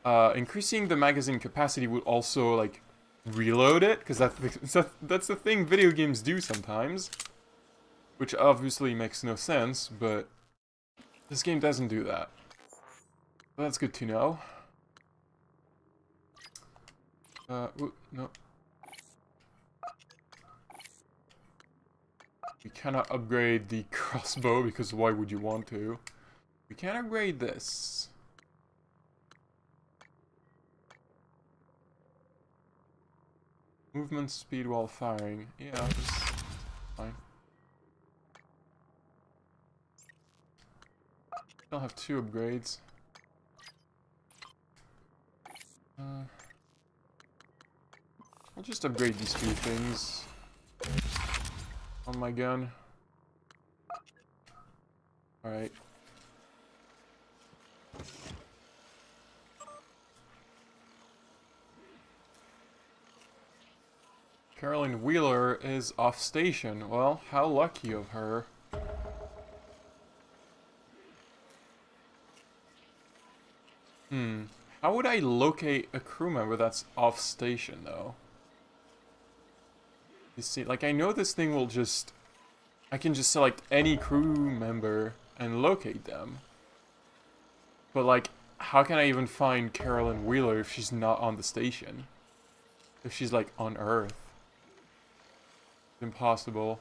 increasing the magazine capacity would also, like, reload it, because that's the thing video games do sometimes. Which obviously makes no sense, but this game doesn't do that. That's good to know. Ooh, no. We cannot upgrade the crossbow, because why would you want to? We can upgrade this. Movement speed while firing. Yeah, that's fine. I'll have 2 upgrades. I'll just upgrade these 2 things on my gun. Alright. Carolyn Wheeler is off station. Well, how lucky of her. How would I locate a crew member that's off station, though? You see, like, I know this thing will just... I can just select any crew member and locate them. But, like, how can I even find Carolyn Wheeler if she's not on the station? If she's, like, on Earth? It's impossible.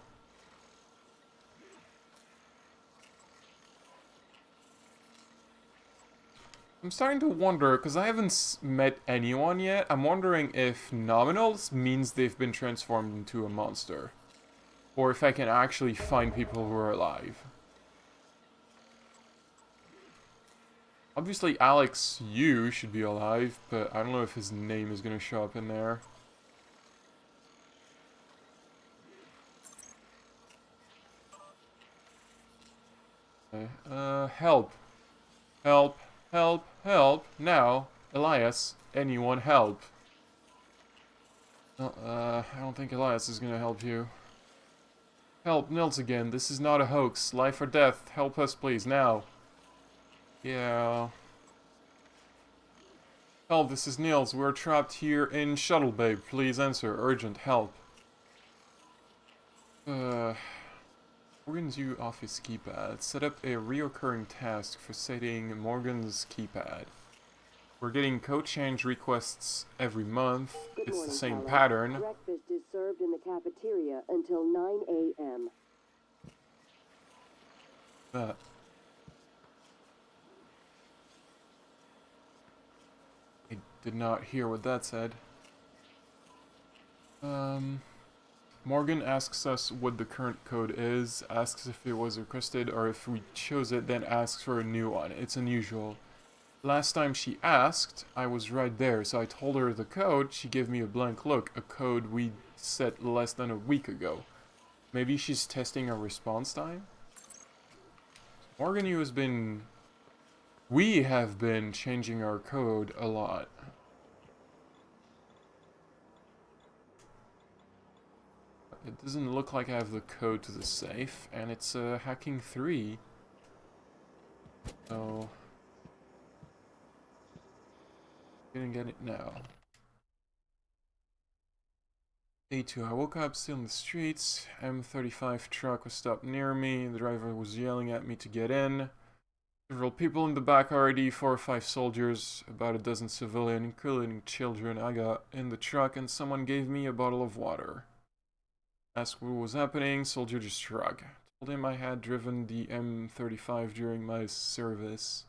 I'm starting to wonder, because I haven't met anyone yet, I'm wondering if Nominals means they've been transformed into a monster. or if I can actually find people who are alive. Obviously, Alex Yu should be alive, but I don't know if his name is going to show up in there. Okay. Help. Help. Help. Help. Now. Elias. Anyone help. I don't think Elias is going to help you. Help, Nils again. This is not a hoax. Life or death. Help us, please. Now. Yeah. Help, this is Nils. We're trapped here in Shuttle Bay. Please answer. Urgent. Help. Morgan's U office keypad. Set up a reoccurring task for setting Morgan's keypad. We're getting code change requests every month. It's the same pattern. Breakfast is served in the cafeteria until 9 a.m. That. I did not hear what that said. Morgan asks us what the current code is, asks if it was requested, or if we chose it, then asks for a new one. It's unusual. Last time she asked, I was right there, so I told her the code. She gave me a blank look, a code we set less than a week ago. Maybe she's testing our response time? Morgan U has been... We have been changing our code a lot. It doesn't look like I have the code to the safe, and it's hacking 3. So... Gonna get it now. Day 2. I woke up still in the streets. M35 truck was stopped near me. The driver was yelling at me to get in. Several people in the back already, 4 or 5 soldiers, about a dozen civilians, including children. I got in the truck and someone gave me a bottle of water. Asked what was happening, soldier just shrugged. Told him I had driven the M35 during my service.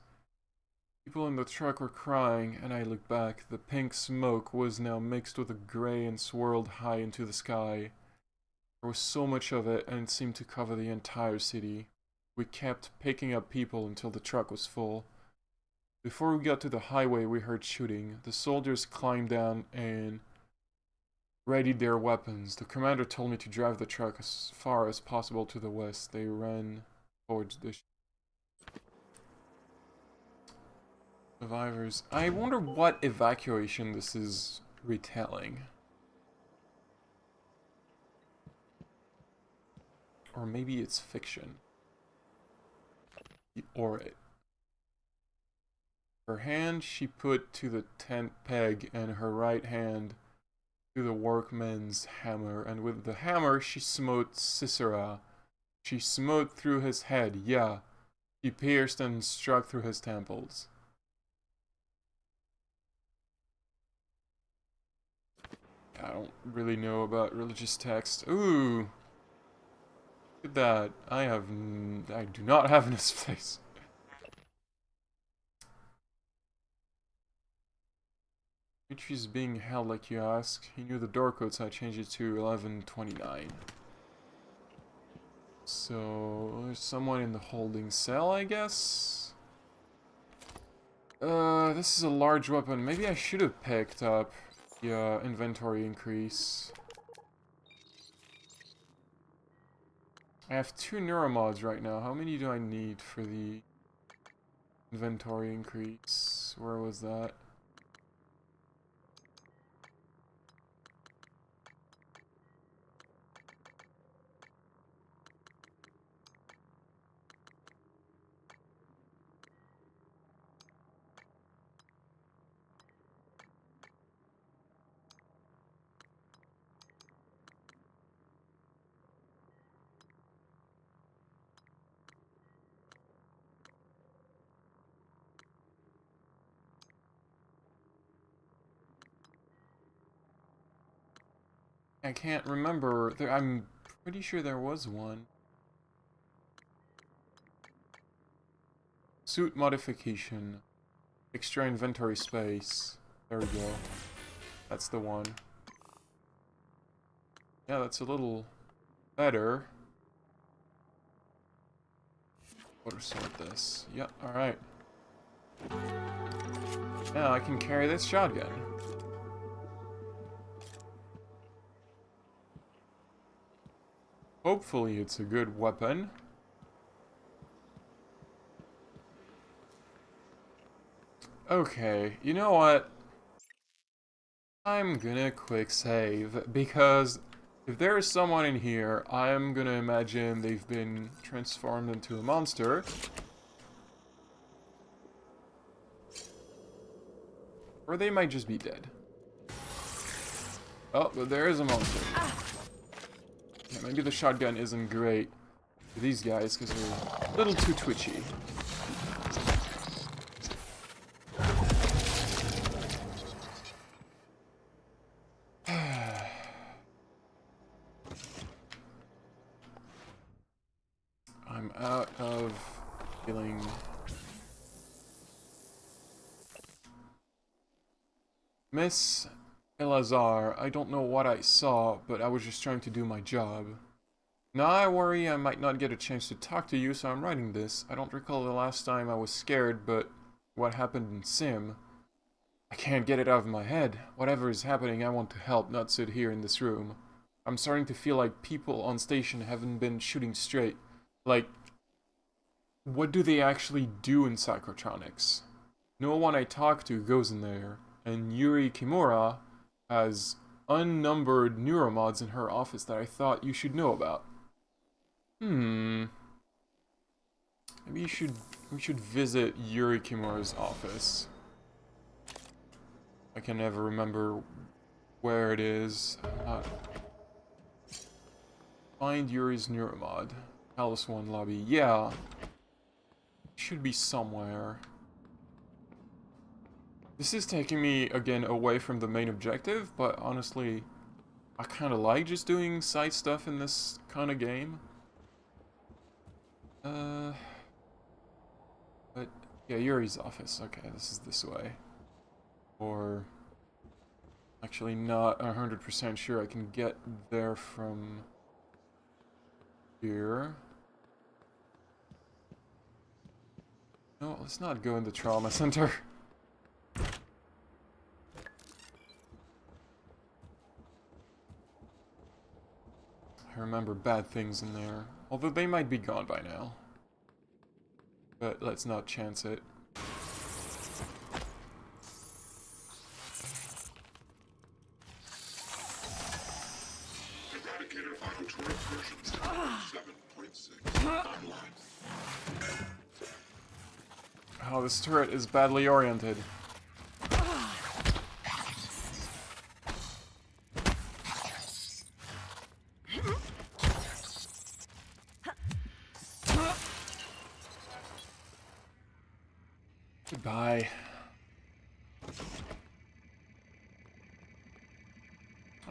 People in the truck were crying, and I looked back. The pink smoke was now mixed with the gray and swirled high into the sky. There was so much of it, and it seemed to cover the entire city. We kept picking up people until the truck was full. Before we got to the highway, we heard shooting. The soldiers climbed down and readied their weapons. The commander told me to drive the truck as far as possible to the west. They ran towards the survivors. I wonder what evacuation this is retelling. Or maybe it's fiction. Or it. Her hand she put to the tent peg and her right hand to the workman's hammer, and with the hammer she smote Sisera. She smote through his head, yeah. She pierced and struck through his temples. I don't really know about religious text. Ooh! Look at that. I do not have this place. Dimitri's being held like you asked. He knew the door code, so I changed it to 1129. So, there's someone in the holding cell, I guess? This is a large weapon. Maybe I should have picked up the inventory increase. I have 2 neuromods right now. How many do I need for the inventory increase? Where was that? I can't remember. I'm pretty sure there was one. Suit modification. Extra inventory space. There we go. That's the one. Yeah, that's a little better. Water sort this. Yep, alright. Now I can carry this shotgun. Hopefully it's a good weapon. Okay, you know what? I'm gonna quick save, because if there is someone in here, I'm gonna imagine they've been transformed into a monster. Or they might just be dead. Oh, but there is a monster. Yeah, maybe the shotgun isn't great for these guys, because they're a little too twitchy. I'm out of feeling. Miss Elazar, I don't know what I saw, but I was just trying to do my job. Now I worry I might not get a chance to talk to you, so I'm writing this. I don't recall the last time I was scared, but what happened in Sim. I can't get it out of my head. Whatever is happening, I want to help, not sit here in this room. I'm starting to feel like people on station haven't been shooting straight. Like, what do they actually do in Psychotronics? No one I talk to goes in there, and Yuri Kimura has unnumbered neuromods in her office that I thought you should know about. Maybe we should visit Yuri Kimura's office. I can never remember where it is. Find Yuri's neuromod. Alice 1 lobby. Yeah. Should be somewhere. This is taking me, again, away from the main objective, but honestly, I kind of like just doing side stuff in this kind of game. But, yeah, Yuri's office. Okay, this is this way. Or, actually not 100% sure I can get there from here. No, let's not go in the trauma center. I remember bad things in there, although they might be gone by now. But let's not chance it. Eradicator Auto Turret version 7.6 online. Oh, this turret is badly oriented. Goodbye.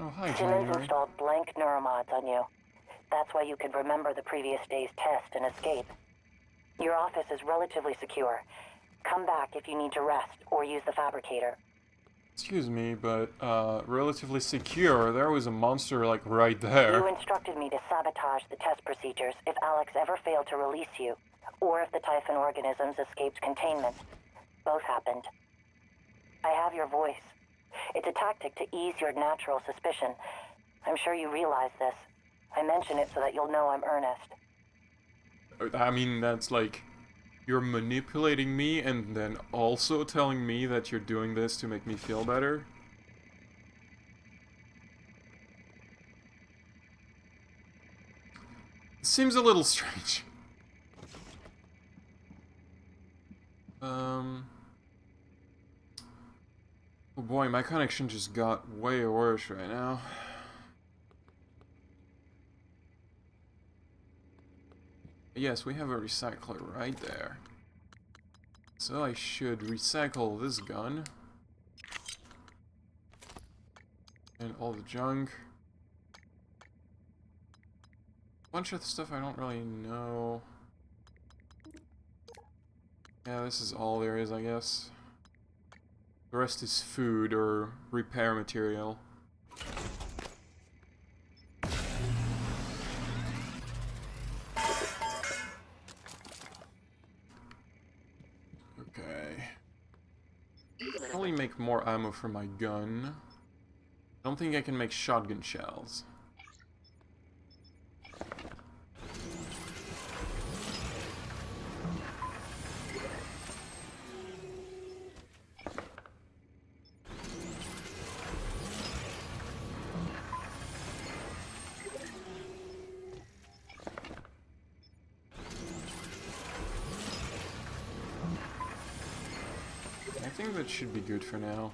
Oh, hi, Simmons January. installed blank neuromods on you. That's why you could remember the previous day's test and escape. Your office is relatively secure. Come back if you need to rest or use the fabricator. Excuse me, but, relatively secure. There was a monster, like, right there. You instructed me to sabotage the test procedures if Alex ever failed to release you, or if the Typhon organisms escaped containment. Both happened. I have your voice. It's a tactic to ease your natural suspicion. I'm sure you realize this. I mention it so that you'll know I'm earnest. I mean, that's like, you're manipulating me and then also telling me that you're doing this to make me feel better? It seems a little strange. Oh boy, my connection just got way worse right now. Yes, we have a recycler right there. So I should recycle this gun. And all the junk. Bunch of stuff I don't really know. Yeah, this is all there is, I guess. The rest is food or repair material. make more ammo for my gun. I don't think I can make shotgun shells. I think that should be good for now.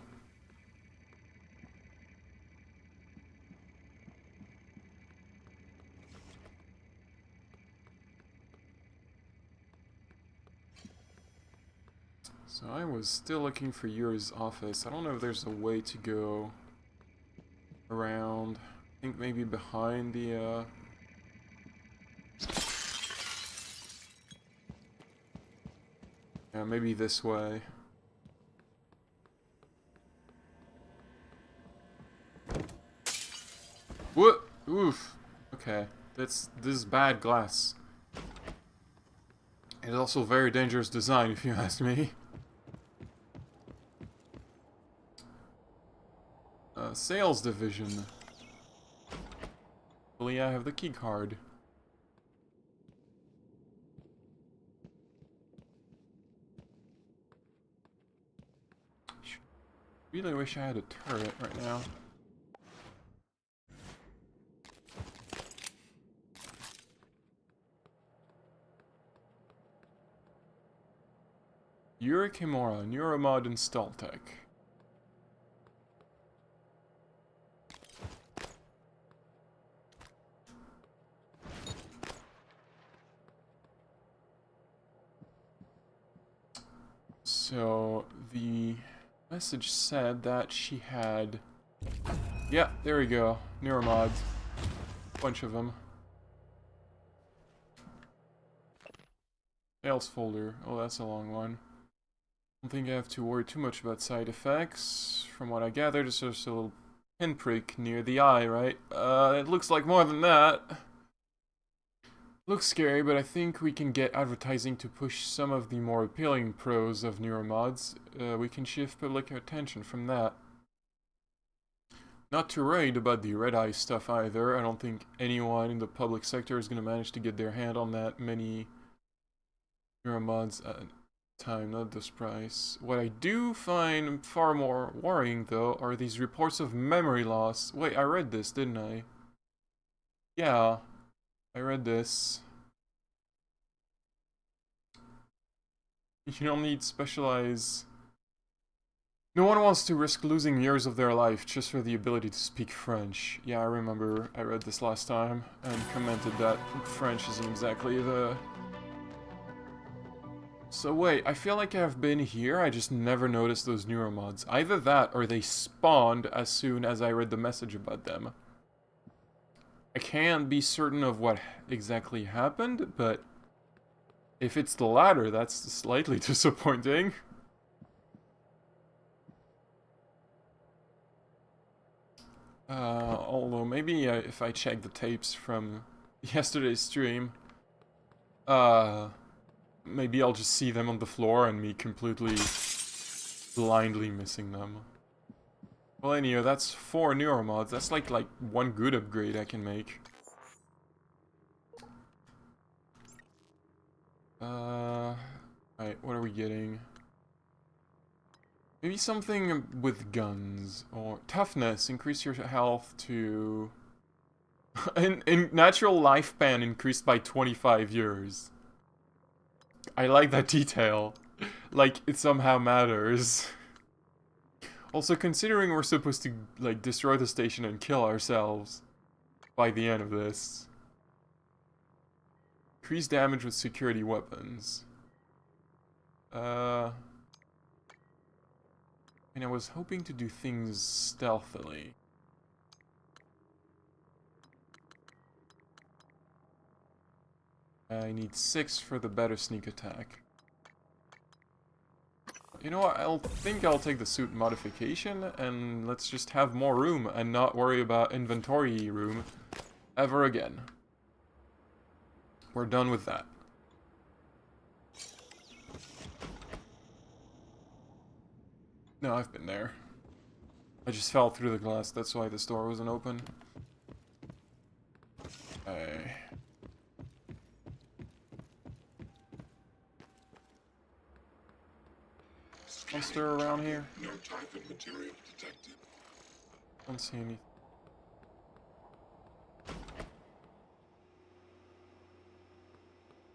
So I was still looking for Yuri's office. I don't know if there's a way to go around. I think maybe behind the yeah, maybe this way. What? Oof. Okay. This is bad glass. It's also very dangerous design, if you ask me. Sales division. Well, yeah, I have the key card. Really wish I had a turret right now. Yuri Kimura, Neuromod and Staltech. So, the message said that she had... Yeah, there we go. Neuromods. Bunch of them. Sales folder. Oh, that's a long one. I don't think I have to worry too much about side effects. From what I gathered, it's just a little pinprick near the eye, right? It looks like more than that. Looks scary, but I think we can get advertising to push some of the more appealing pros of Neuromods. We can shift public attention from that. Not too worried about the red eye stuff either. I don't think anyone in the public sector is going to manage to get their hand on that many Neuromods at a time, not this price. What I do find far more worrying, though, are these reports of memory loss. Wait, I read this, didn't I? Yeah. I read this. You don't need specialized... No one wants to risk losing years of their life just for the ability to speak French. Yeah, I remember I read this last time and commented that French isn't exactly the... So wait, I feel like I've been here, I just never noticed those Neuromods. Either that or they spawned as soon as I read the message about them. I can't be certain of what exactly happened, but if it's the latter, that's slightly disappointing. Although maybe if I check the tapes from yesterday's stream, maybe I'll just see them on the floor and me completely blindly missing them. Well, anyway, that's 4 Neuromods. That's like one good upgrade I can make. Right, what are we getting? Maybe something with guns or toughness. Increase your health to... in natural lifespan increased by 25 years. I like that detail. Like, it somehow matters. Also, considering we're supposed to, like, destroy the station and kill ourselves by the end of this. Increase damage with security weapons. And I was hoping to do things stealthily. I need 6 for the better sneak attack. You know what, I think I'll take the suit modification, and let's just have more room and not worry about inventory room ever again. We're done with that. No, I've been there. I just fell through the glass, that's why this door wasn't open. Okay. Monster around here? No Typhon material detected. Don't see anything.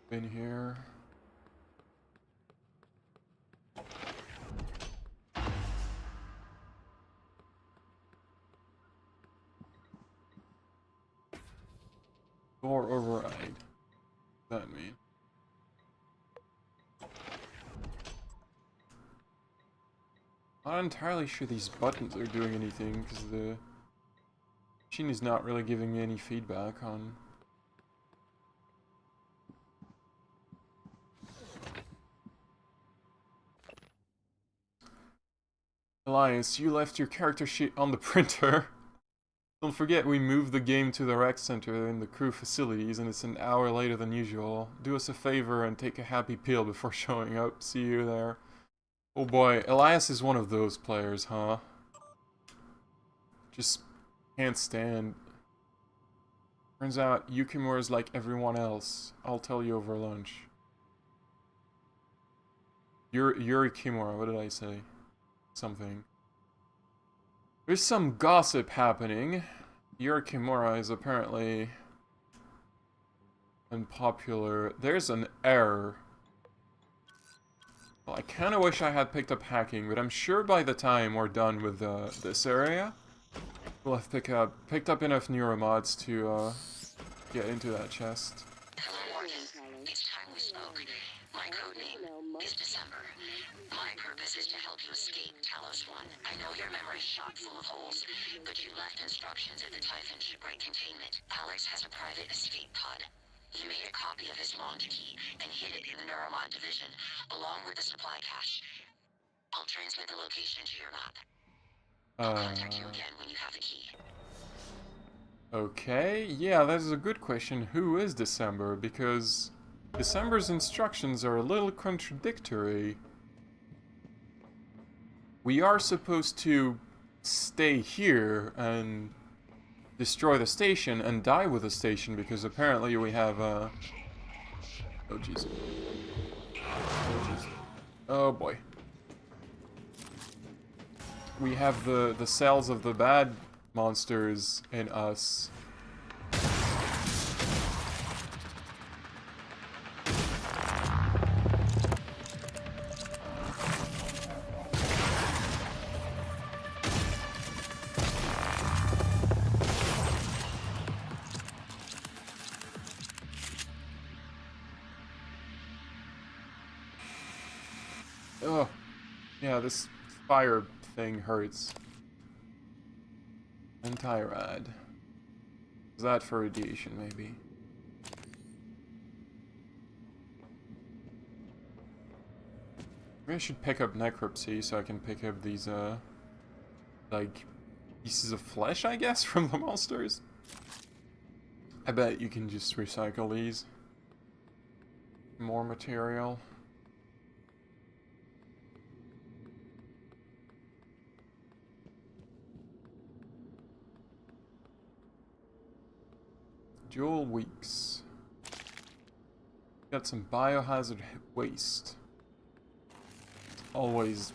Been here. Door override. What does that mean? Not entirely sure these buttons are doing anything because the machine is not really giving me any feedback on. Elias, you left your character sheet on the printer. Don't forget we moved the game to the rec center in the crew facilities and it's an hour later than usual. Do us a favor and take a happy pill before showing up. See you there. Oh boy, Elias is one of those players, huh? Just can't stand. Turns out Yukimura is like everyone else. I'll tell you over lunch. Yuri Kimura, what did I say? Something. There's some gossip happening. Yuri Kimura is apparently unpopular. There's an error. Well, I kinda wish I had picked up hacking, but I'm sure by the time we're done with this area, we'll have picked up enough neuromods to get into that chest. Hello, Morgan. It's time we spoke. My code name is December. My purpose is to help you escape Talos 1. I know your memory's shot full of holes, but you left instructions at the Typhon shipwreck containment. Alex has a private escape pod. You made a copy of his launch key and hid it in the Neuromod division, along with the supply cache. I'll transmit the location to your map. I'll contact you again when you have the key. Okay, yeah, that is a good question. Who is December? Because December's instructions are a little contradictory. We are supposed to stay here and destroy the station and die with the station because apparently we have oh jeez. Oh jeez. Oh boy. We have the cells of the bad monsters in us. Oh, yeah, this fire thing hurts. Anti-rad. Is that for radiation, maybe? Maybe I should pick up necropsy so I can pick up these, like, pieces of flesh, I guess, from the monsters. I bet you can just recycle these. More material. Joel Weeks. Got some biohazard waste. Always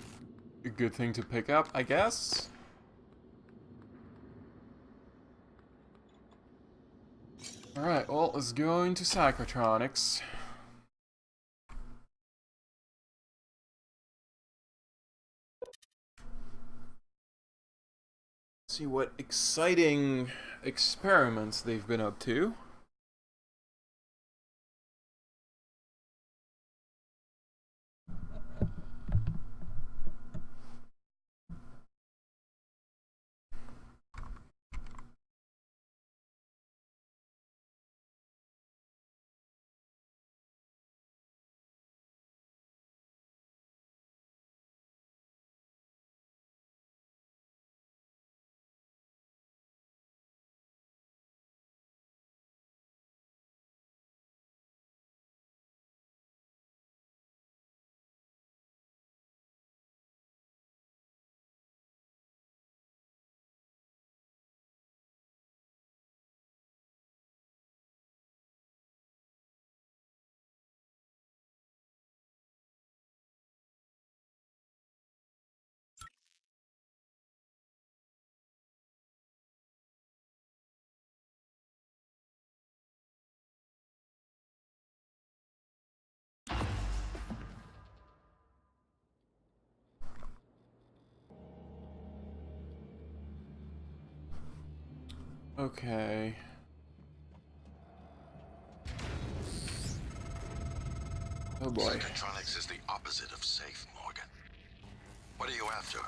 a good thing to pick up, I guess. Alright, well, let's go into Psychotronics. See what exciting experiments they've been up to. Okay. Oh boy. Psychotronics is the opposite of safe, Morgan. What are you after?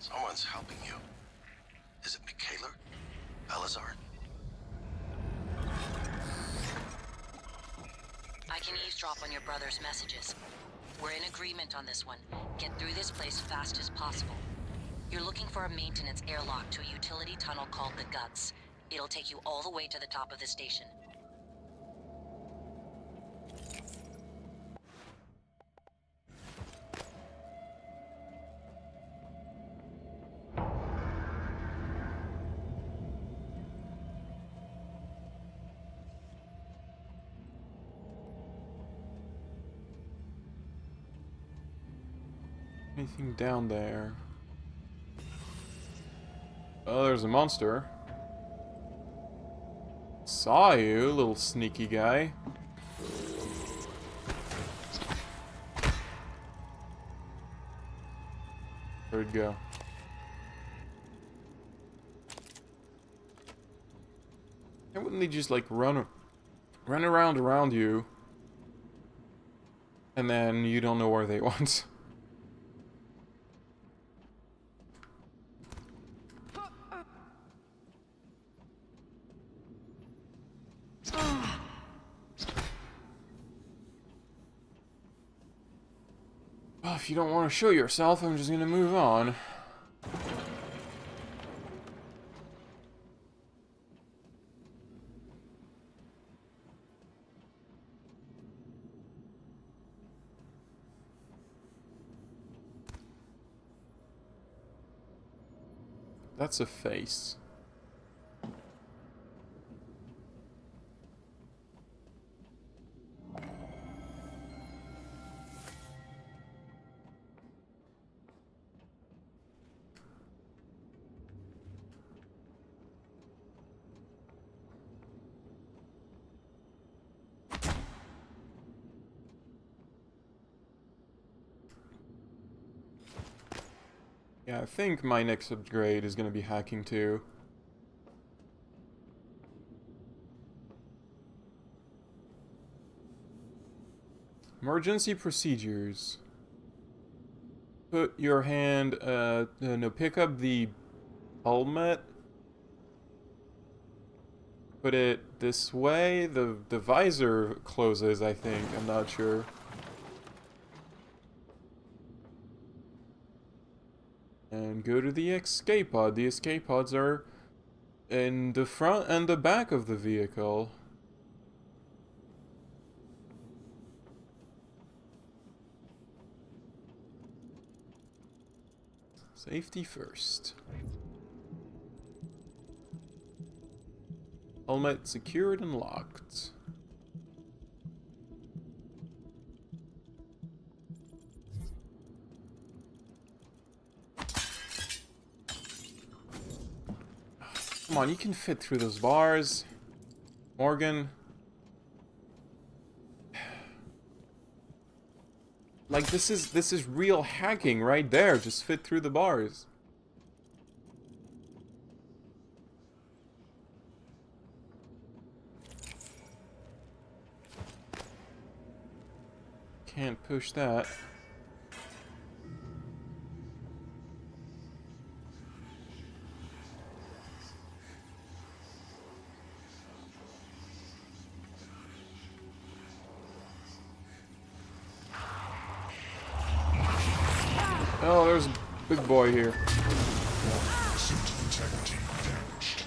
Someone's helping you. Is it Michaela? Elazar? I can eavesdrop on your brother's messages. We're in agreement on this one. Get through this place fast as possible. You're looking for a maintenance airlock to a utility tunnel called the Guts. It'll take you all the way to the top of the station. Anything down there? Oh, there's a monster. Saw you, little sneaky guy. Where'd it go? Why wouldn't they just like run around you, and then you don't know where they went? Well, if you don't want to show yourself, I'm just gonna move on. That's a face. Yeah, I think my next upgrade is gonna be hacking too. Emergency procedures. Put your hand, no, pick up the helmet. Put it this way. The visor closes, I think. I'm not sure. And go to the escape pod. The escape pods are in the front and the back of the vehicle. Safety first. Helmet secured and locked. Come on, you can fit through those bars, Morgan. Like this is real hacking right there. Just fit through the bars. Can't push that. Oh, there's a big boy here. Suit integrity damaged.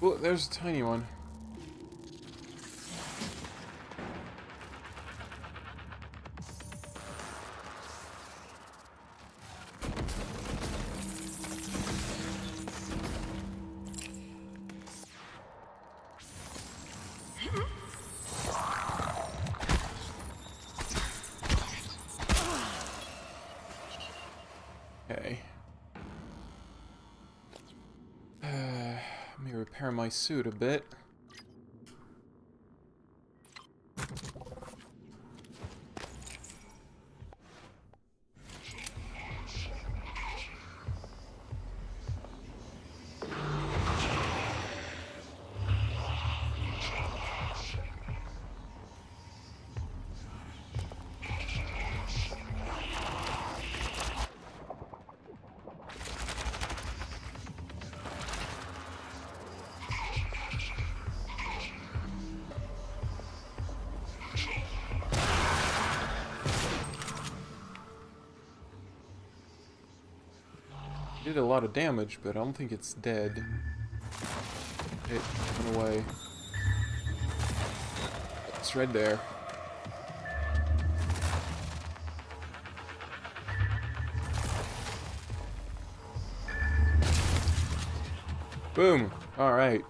Oh, there's a tiny one. Okay. repair my suit a bit. Did a lot of damage, but I don't think it's dead. It went away. It's right there. Boom! Alright.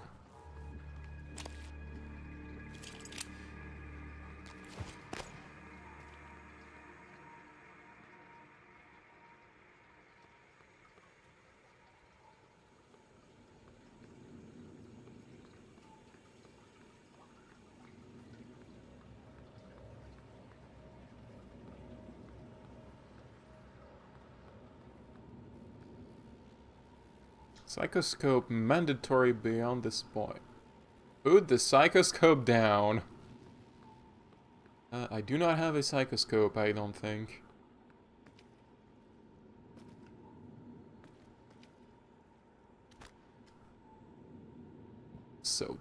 Psychoscope mandatory beyond this point. Put the psychoscope down. I do not have a psychoscope, I don't think. Soap.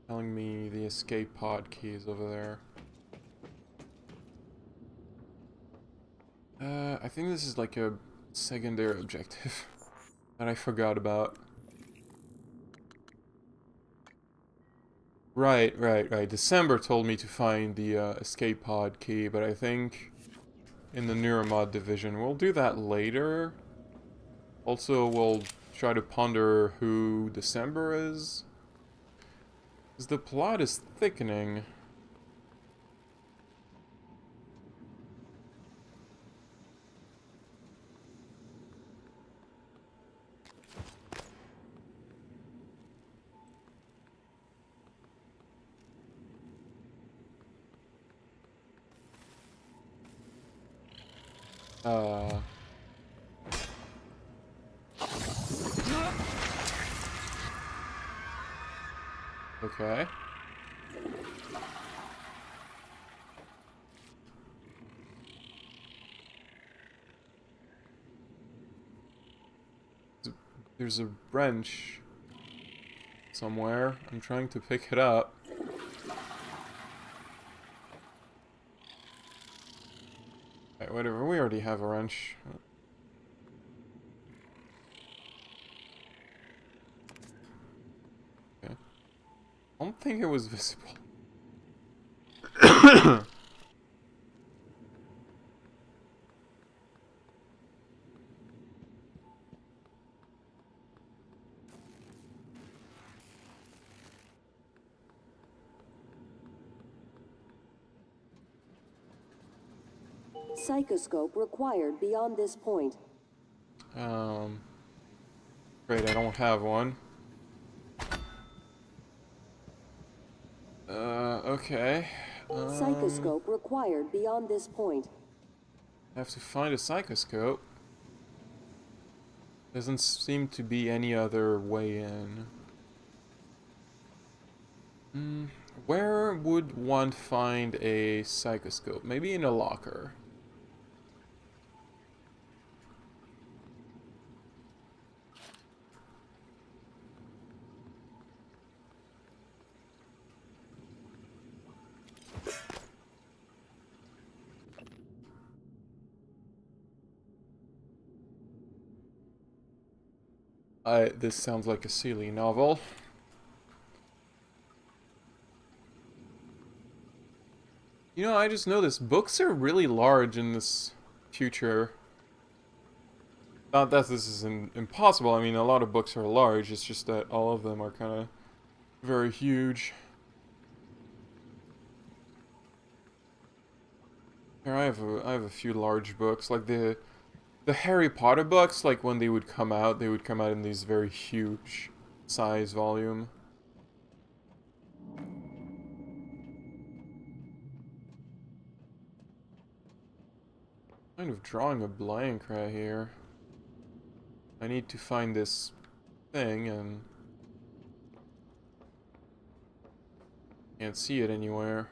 Telling me the escape pod key is over there. I think this is like a secondary objective that I forgot about. Right. December told me to find the escape pod key, but I think in the Neuromod division we'll do that later. Also, we'll try to ponder who December is. Because the plot is thickening. Okay. There's a wrench somewhere. I'm trying to pick it up. Right, whatever, we already have a wrench. Okay. I don't think it was visible. Psychoscope required beyond this point. Great, I don't have one. Okay. Psychoscope required beyond this point. I have to find a psychoscope. Doesn't seem to be any other way in. Where would one find a psychoscope? Maybe in a locker. This sounds like a silly novel. You know, I just noticed books are really large in this future. Not that this is impossible, I mean a lot of books are large, it's just that all of them are kind of very huge. Here I have a few large books, like the Harry Potter books. Like when they would come out in these very huge size volume. Kind of drawing a blank right here. I need to find this thing and can't see it anywhere.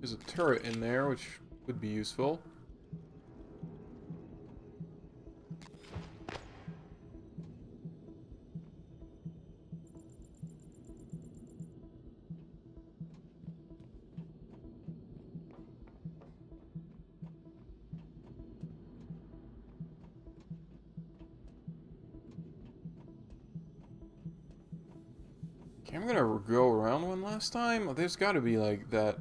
There's a turret in there, which would be useful. Okay, I'm gonna go around one last time. There's gotta be like that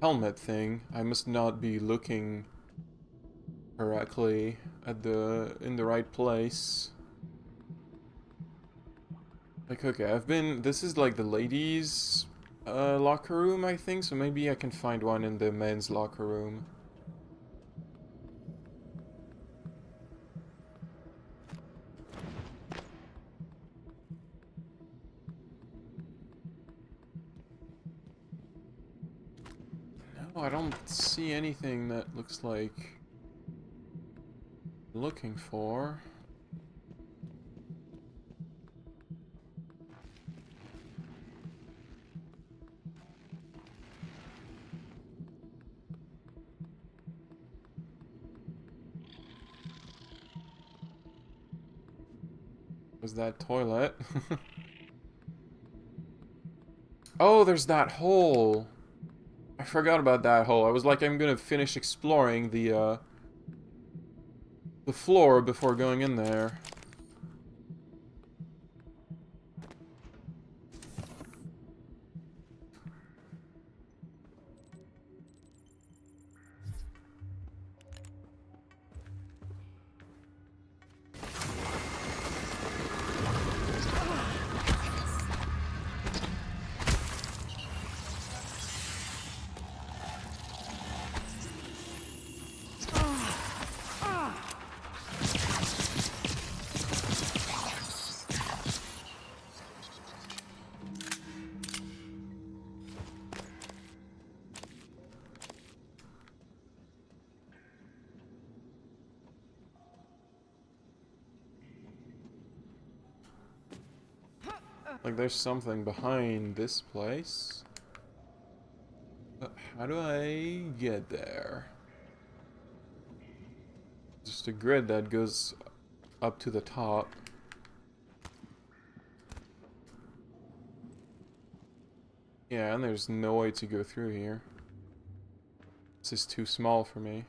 helmet thing. I must not be looking correctly at in the right place. Like, okay, this is like the ladies' locker room, I think, so maybe I can find one in the men's locker room. No, I don't see anything that looks like looking for. Was that toilet? Oh, there's that hole. I forgot about that hole. I was like, I'm gonna finish exploring the floor before going in there. Like there's something behind this place. But how do I get there? Just a grid that goes up to the top. Yeah, and there's no way to go through here. This is too small for me.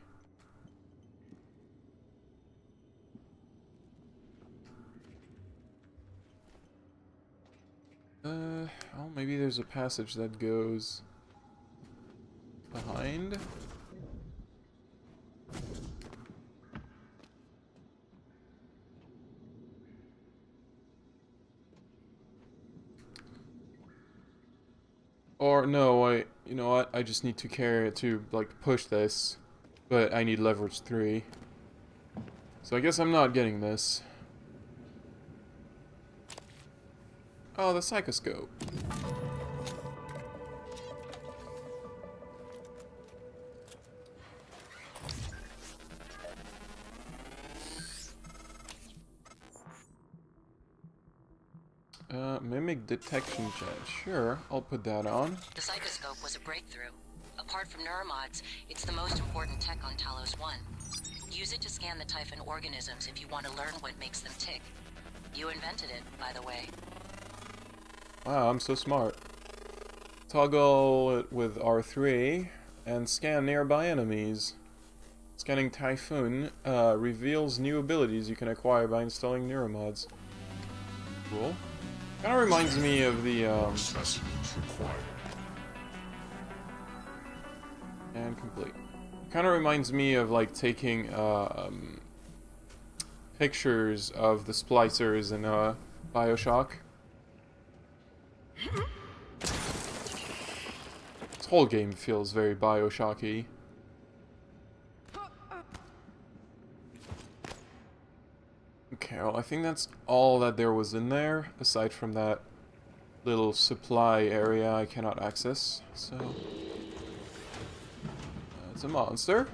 Oh, maybe there's a passage that goes behind. Or no, you know what? I just need to carry it to like push this, but I need leverage 3. So I guess I'm not getting this. Oh, the psychoscope. Mimic detection jet. Sure, I'll put that on. The psychoscope was a breakthrough. Apart from neuromods, it's the most important tech on Talos 1. Use it to scan the Typhon organisms if you want to learn what makes them tick. You invented it, by the way. Wow, I'm so smart. Toggle it with R3 and scan nearby enemies. Scanning Typhon reveals new abilities you can acquire by installing neuromods. Cool. Kind of reminds me of the and complete. Kind of reminds me of like taking pictures of the splicers in Bioshock. This whole game feels very Bioshocky. Okay, well, I think that's all that there was in there, aside from that little supply area I cannot access, so... It's a monster.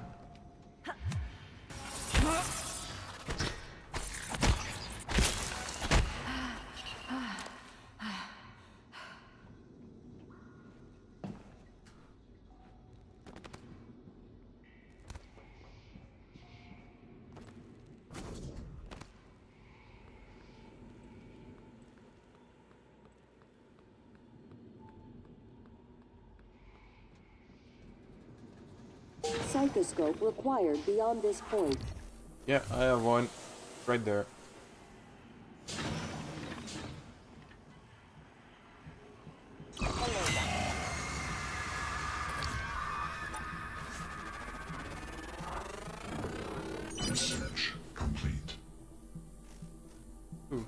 Psychoscope required beyond this point. Yeah, I have one. Right there. Research complete. Ooh.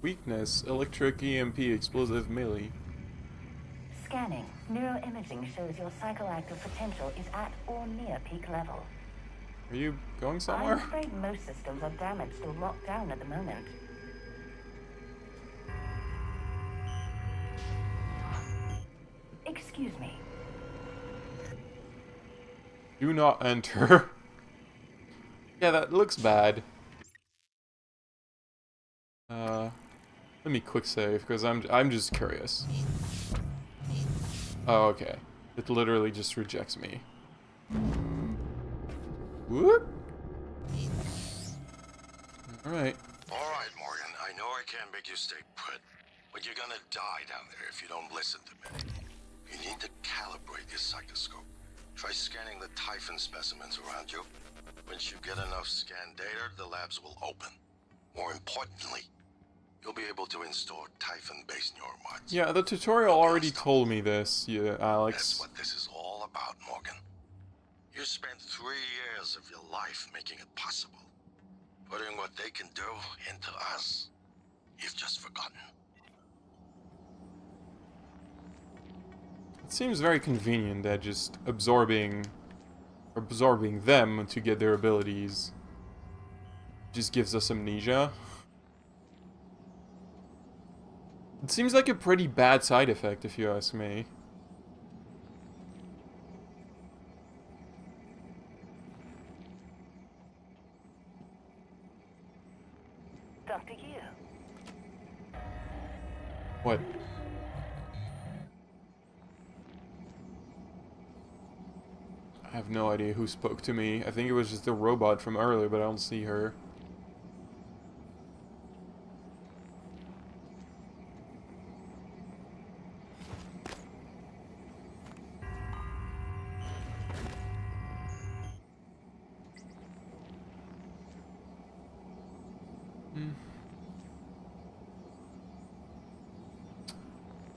Weakness, electric EMP, explosive melee. Scanning. Neuroimaging shows your psychoactive potential is at or near peak level. Are you going I'm somewhere? afraid most systems are damaged or locked down at the moment. Excuse me. Do not enter. Yeah, that looks bad. Let me quick save because I'm just curious. Oh, okay. It literally just rejects me. Whoop. Alright. Alright, Morgan. I know I can't make you stay put, but you're gonna die down there if you don't listen to me. You need to calibrate your psychoscope. Try scanning the Typhon specimens around you. Once you get enough scan data, the labs will open. More importantly, you'll be able to install Typhon-based neuromods. Yeah, the tutorial already told me this, yeah, Alex. That's what this is all about, Morgan. You spent 3 years of your life making it possible. Putting what they can do into us. You've just forgotten. It seems very convenient that just absorbing them to get their abilities just gives us amnesia. It seems like a pretty bad side effect, if you ask me. Dr. Yu. What? I have no idea who spoke to me. I think it was just a robot from earlier, but I don't see her.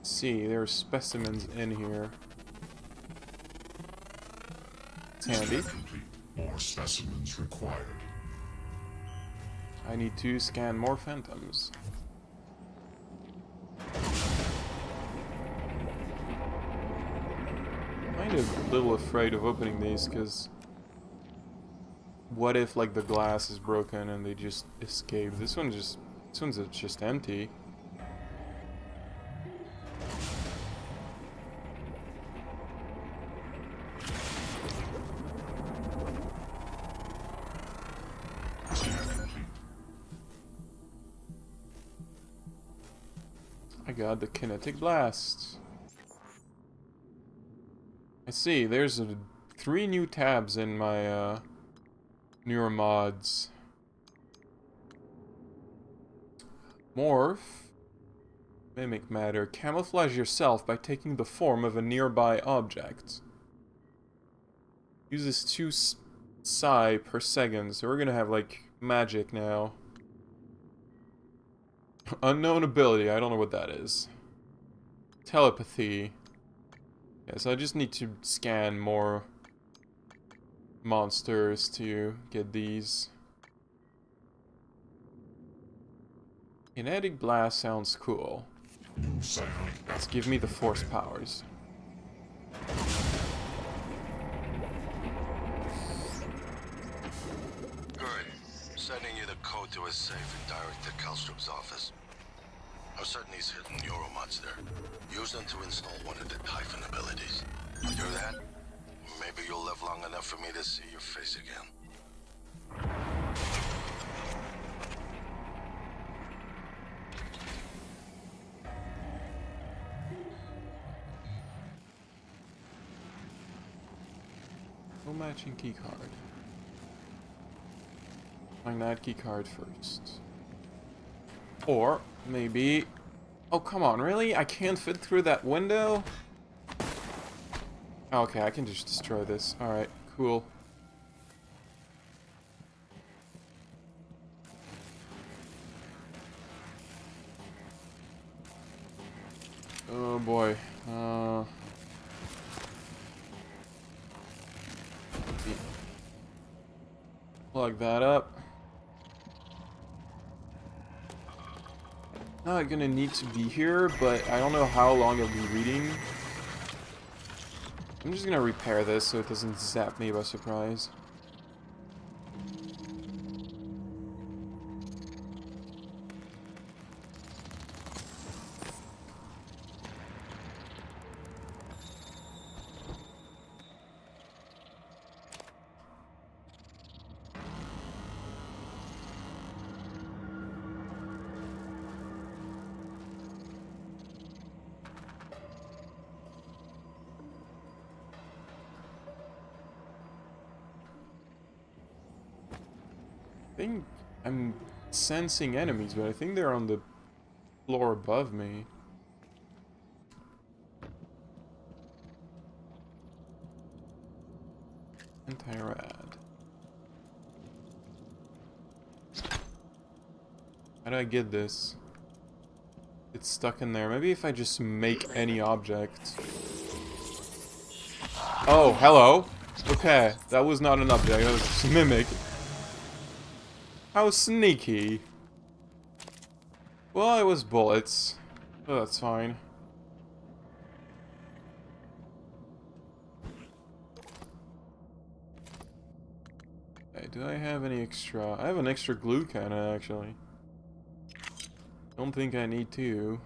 See, there are specimens in here. It's handy. Complete. More specimens required. I need to scan more phantoms. Kind of a little afraid of opening these, because what if like the glass is broken and they just escape? This one's just empty. I got the kinetic blast. I see, there's 3 new tabs in my neuromods. Morph. Mimic matter. Camouflage yourself by taking the form of a nearby object. Uses 2 psi per second, so we're gonna have like magic now. Unknown ability, I don't know what that is. Telepathy. Yes, I just need to scan more monsters to get these. Kinetic blast sounds cool. Let's give me the force powers. Good. Sending you the code to his safe and direct to Kallstrom's office. I'm certain he's hidden neuromods there. Use them to install one of the Typhon abilities. Do that? Maybe you'll live long enough for me to see your face again. No matching keycard. Find that keycard first. Or maybe... Oh, come on, really? I can't fit through that window? Okay, I can just destroy this. Alright, cool. Oh boy. Plug that up. Not gonna need to be here, but I don't know how long it'll be reading. I'm just gonna repair this so it doesn't zap me by surprise. I think I'm sensing enemies, but I think they're on the floor above me. Anti-rad. How do I get this? It's stuck in there. Maybe if I just make any object. Oh, hello. Okay, that was not an object, that was just a mimic. How sneaky. Well, it was bullets. Oh, that's fine. Okay, do I have any extra? I have an extra glue cannon, actually. Don't think I need to.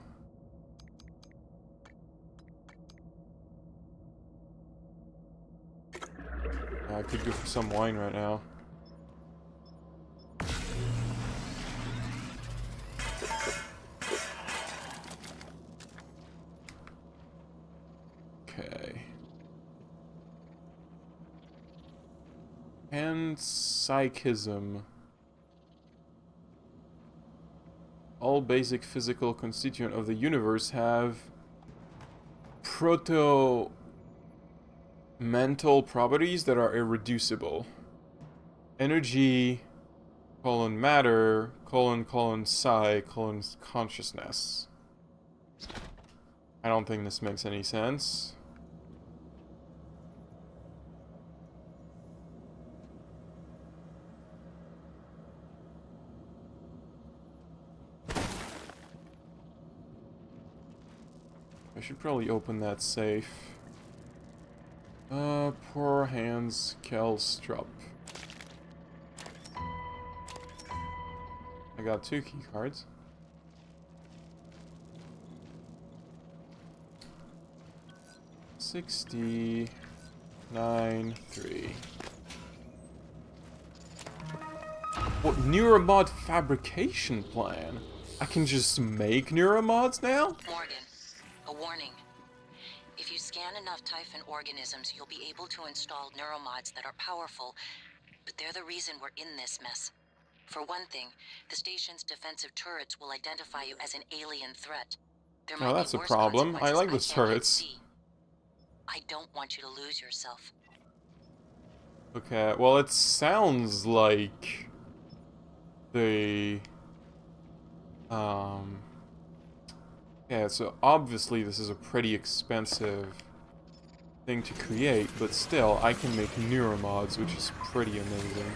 I could go for some wine right now. Okay. Panpsychism. All basic physical constituent of the universe have proto-mental properties that are irreducible. Energy, matter, psi, consciousness. I don't think this makes any sense. I should probably open that safe. Poor Hans Kallstrom. I got 2 key cards. $69.3. What, neuromod fabrication plan? I can just make neuromods now? Morgan, a warning. If you scan enough Typhon organisms, you'll be able to install neuromods that are powerful, but they're the reason we're in this mess. For one thing, the station's defensive turrets will identify you as an alien threat. There might Oh, that's be a worse problem. I like those consequences turrets. can't see. I don't want you to lose yourself. Okay, well, it sounds like the yeah, so obviously this is a pretty expensive thing to create, but still, I can make neuromods, which is pretty amazing.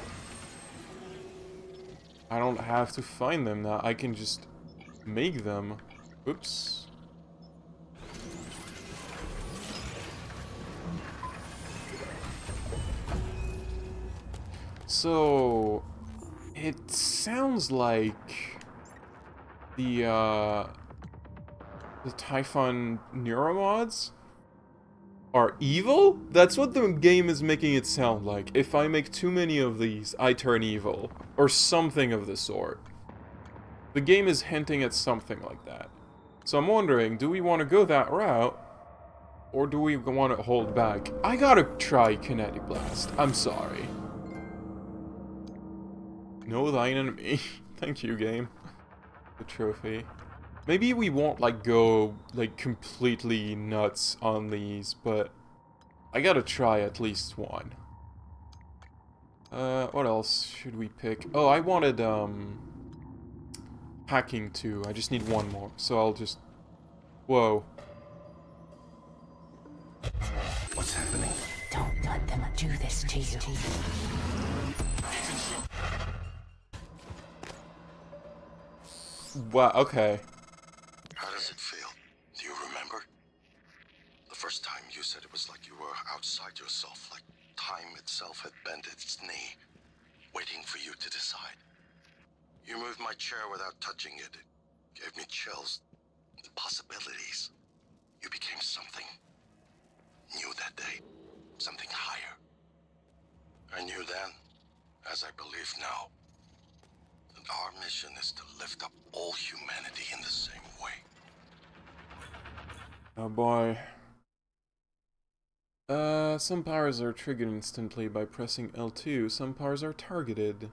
I don't have to find them now, I can just make them. Oops. So it sounds like the Typhon neuromods are evil? That's what the game is making it sound like. If I make too many of these, I turn evil. Or something of the sort. The game is hinting at something like that. So I'm wondering, do we want to go that route? Or do we want to hold back? I gotta try Kinetic Blast. I'm sorry. Know thine enemy. Thank you, game. The trophy. Maybe we won't, like, go, like, completely nuts on these, but I gotta try at least one. What else should we pick? Oh, I wanted, hacking too. I just need one more, so I'll just... Whoa. What's happening? Don't let them do this to you. Wow, okay. How does it feel? Do you remember? The first time you said it was like you were outside yourself, like time itself had bent its knee, waiting for you to decide. You moved my chair without touching it. It gave me chills. The possibilities. You became something new that day. Something higher. I knew then, as I believe now, that our mission is to lift up all humanity in the same way. Oh boy. Some powers are triggered instantly by pressing L2. Some powers are targeted.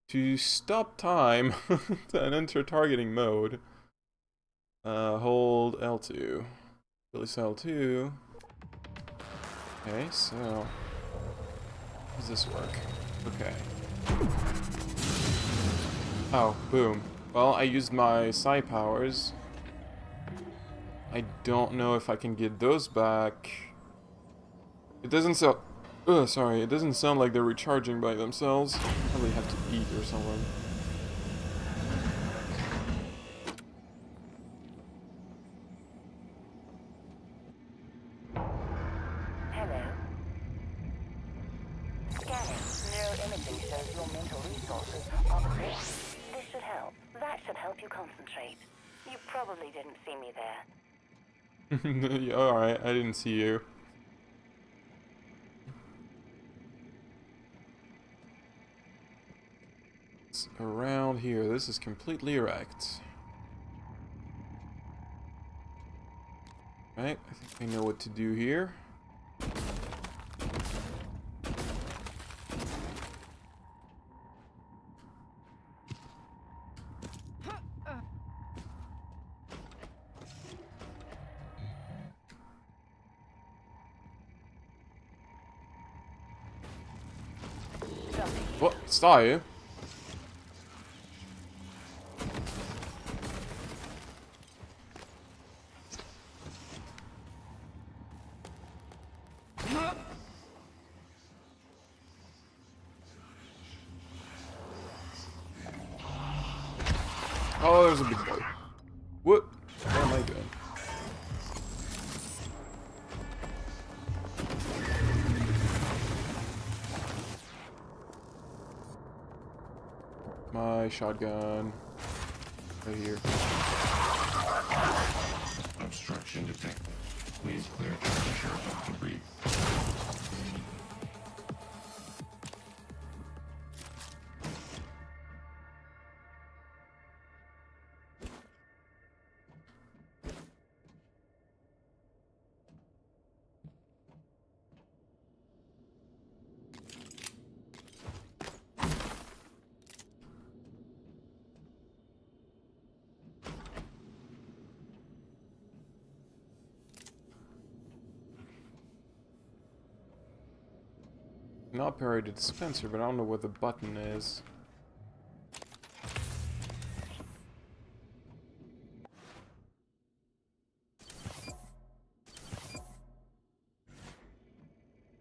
To stop time and enter targeting mode, hold L2. Release L2. Okay, so how does this work? Okay. Oh, boom. Well, I used my psi powers. I don't know if I can get those back. It doesn't sound... sorry, it doesn't sound like they're recharging by themselves. Probably have to eat or something. Hello. Scanning. Neuroimaging shows your mental resources are clear. This should help. That should help you concentrate. You probably didn't see me there. Yeah, alright, I didn't see you. It's around here. This is completely erect. Right, I think I know what to do here. What? Start you? Oh, there's a big boy. What? What am I doing? My shotgun. Right here. Obstruction detected. Please clear temperature of debris. Can operate a dispenser, but I don't know what the button is.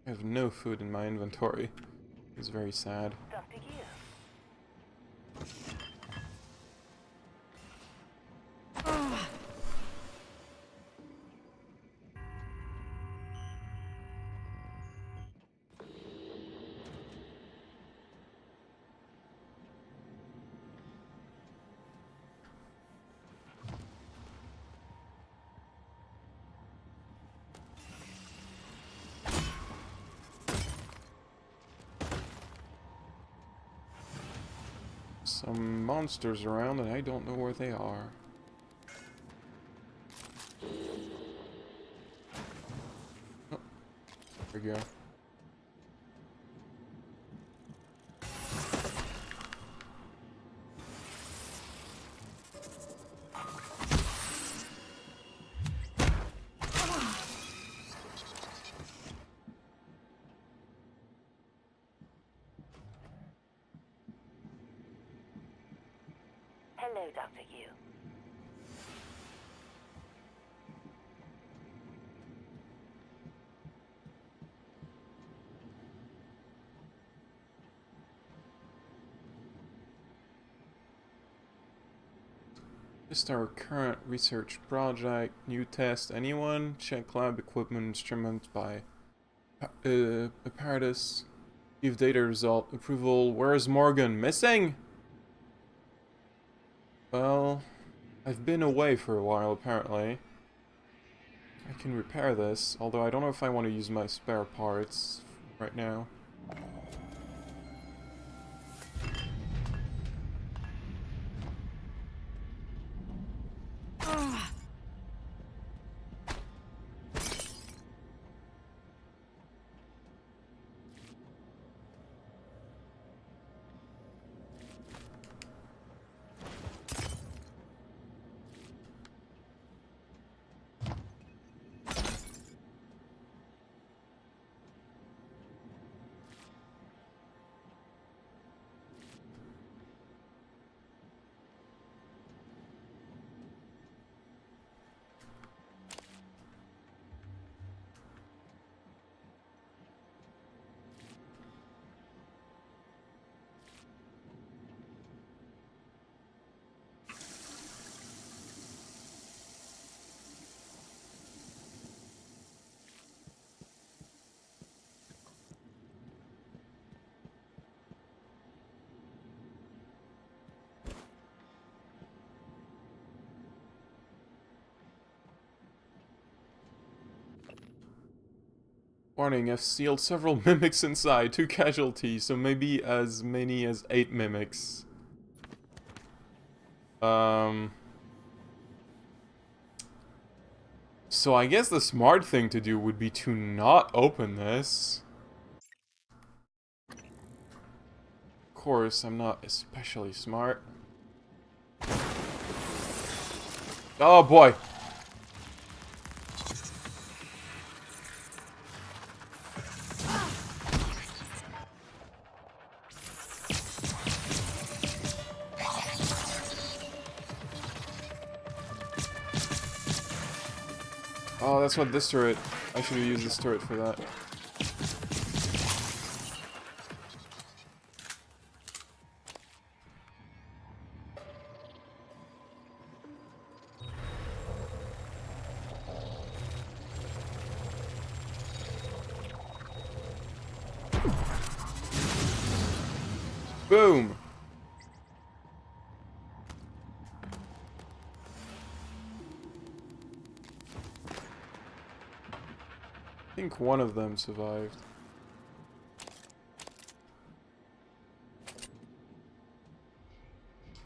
I have no food in my inventory. It's very sad. Dr. Yu. some monsters around and I don't know where they are. Oh, there we go. Hello, Dr. Yu. Just our current research project, new test, anyone? Check lab equipment, instruments by apparatus. Give data result, approval. Where's Morgan? Missing? Well, I've been away for a while apparently. I can repair this, although I don't know if I want to use my spare parts right now. Warning, I've sealed several mimics inside, 2 casualties, so maybe as many as 8 mimics. So I guess the smart thing to do would be to not open this. Of course, I'm not especially smart. Oh boy! Oh, that's what this turret... I should have used this turret for that. Boom! I think one of them survived.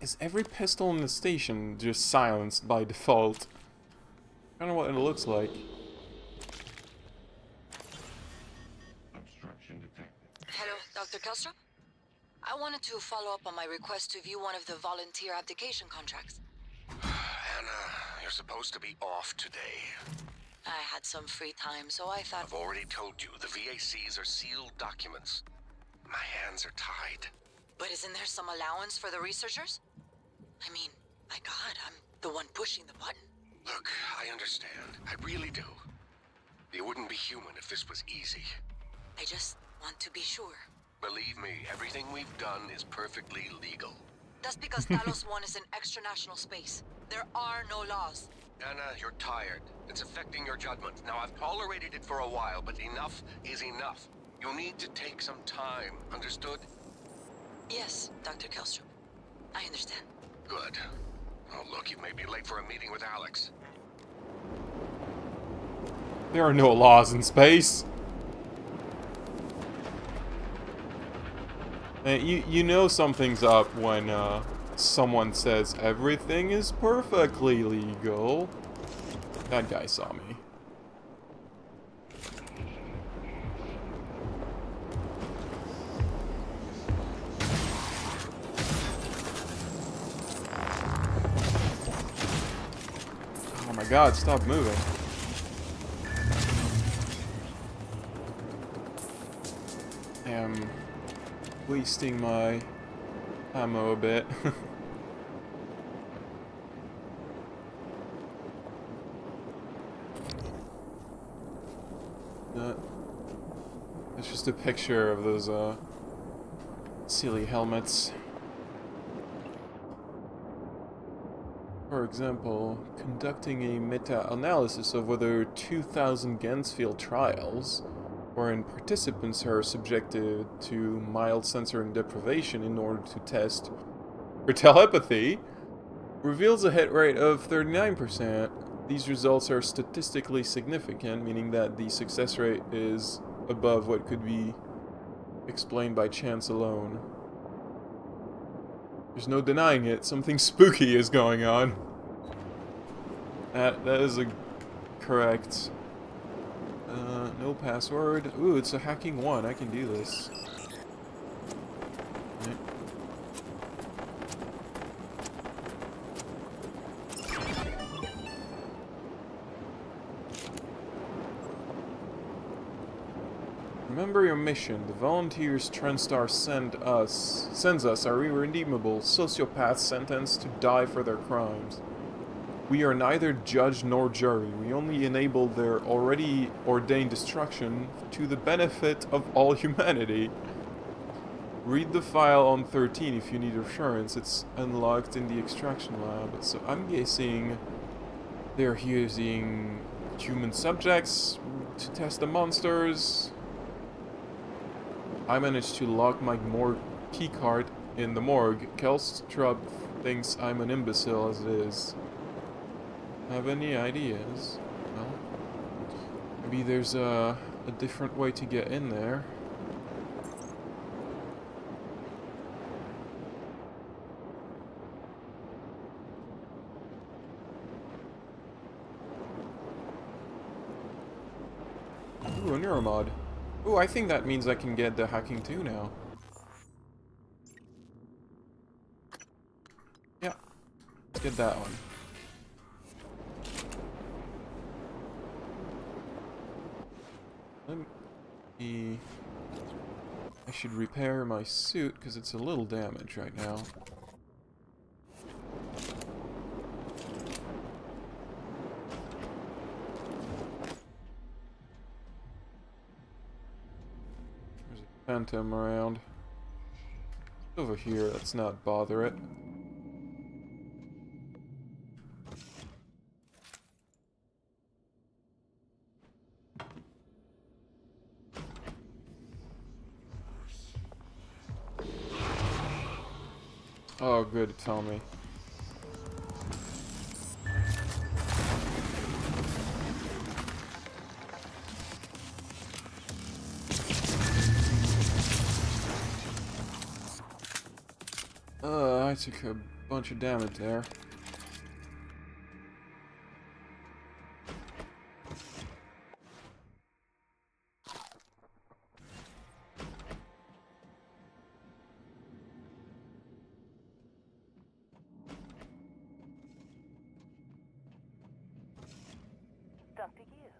Is every pistol in the station just silenced by default? I don't know what it looks like. Hello, Dr. Kelstrup? I wanted to follow up on my request to view one of the volunteer abdication contracts. Anna, you're supposed to be off today. I had some free time, so I thought... I've already told you, the VACs are sealed documents. My hands are tied. But isn't there some allowance for the researchers? I mean, my God, I'm the one pushing the button. Look, I understand. I really do. You wouldn't be human if this was easy. I just want to be sure. Believe me, everything we've done is perfectly legal. That's because Talos 1 is in extra-national space. There are no laws. Anna, you're tired. It's affecting your judgment. Now, I've tolerated it for a while, but enough is enough. You need to take some time, understood? Yes, Dr. Kelstrup. I understand. Good. Oh, look, you may be late for a meeting with Alex. There are no laws in space. You know something's up when someone says everything is perfectly legal. That guy saw me. Oh my god, stop moving. I'm wasting my ammo a bit. It's just a picture of those silly helmets. For example, conducting a meta-analysis of whether 2,000 Gensfield trials, wherein participants are subjected to mild sensory deprivation in order to test for telepathy, reveals a hit rate of 39%. These results are statistically significant, meaning that the success rate is above what could be explained by chance alone. There's no denying it, something spooky is going on. That is a correct... no password. Ooh, it's a hacking one, I can do this. Right. Remember your mission. The volunteers TranStar sends us are irredeemable sociopaths sentenced to die for their crimes. We are neither judge nor jury. We only enable their already ordained destruction to the benefit of all humanity. Read the file on 13 if you need assurance. It's unlocked in the extraction lab. So I'm guessing they're using human subjects to test the monsters. I managed to lock my morgue keycard in the morgue. Kelstrup thinks I'm an imbecile as it is. Have any ideas? Well, maybe there's a different way to get in there. Ooh, a neuromod. Ooh, I think that means I can get the hacking 2 now. Yeah, let's get that one. Let me... I should repair my suit because it's a little damaged right now. There's a phantom around. Over here, let's not bother it. Oh, good, tell me. I took a bunch of damage there. Up to you.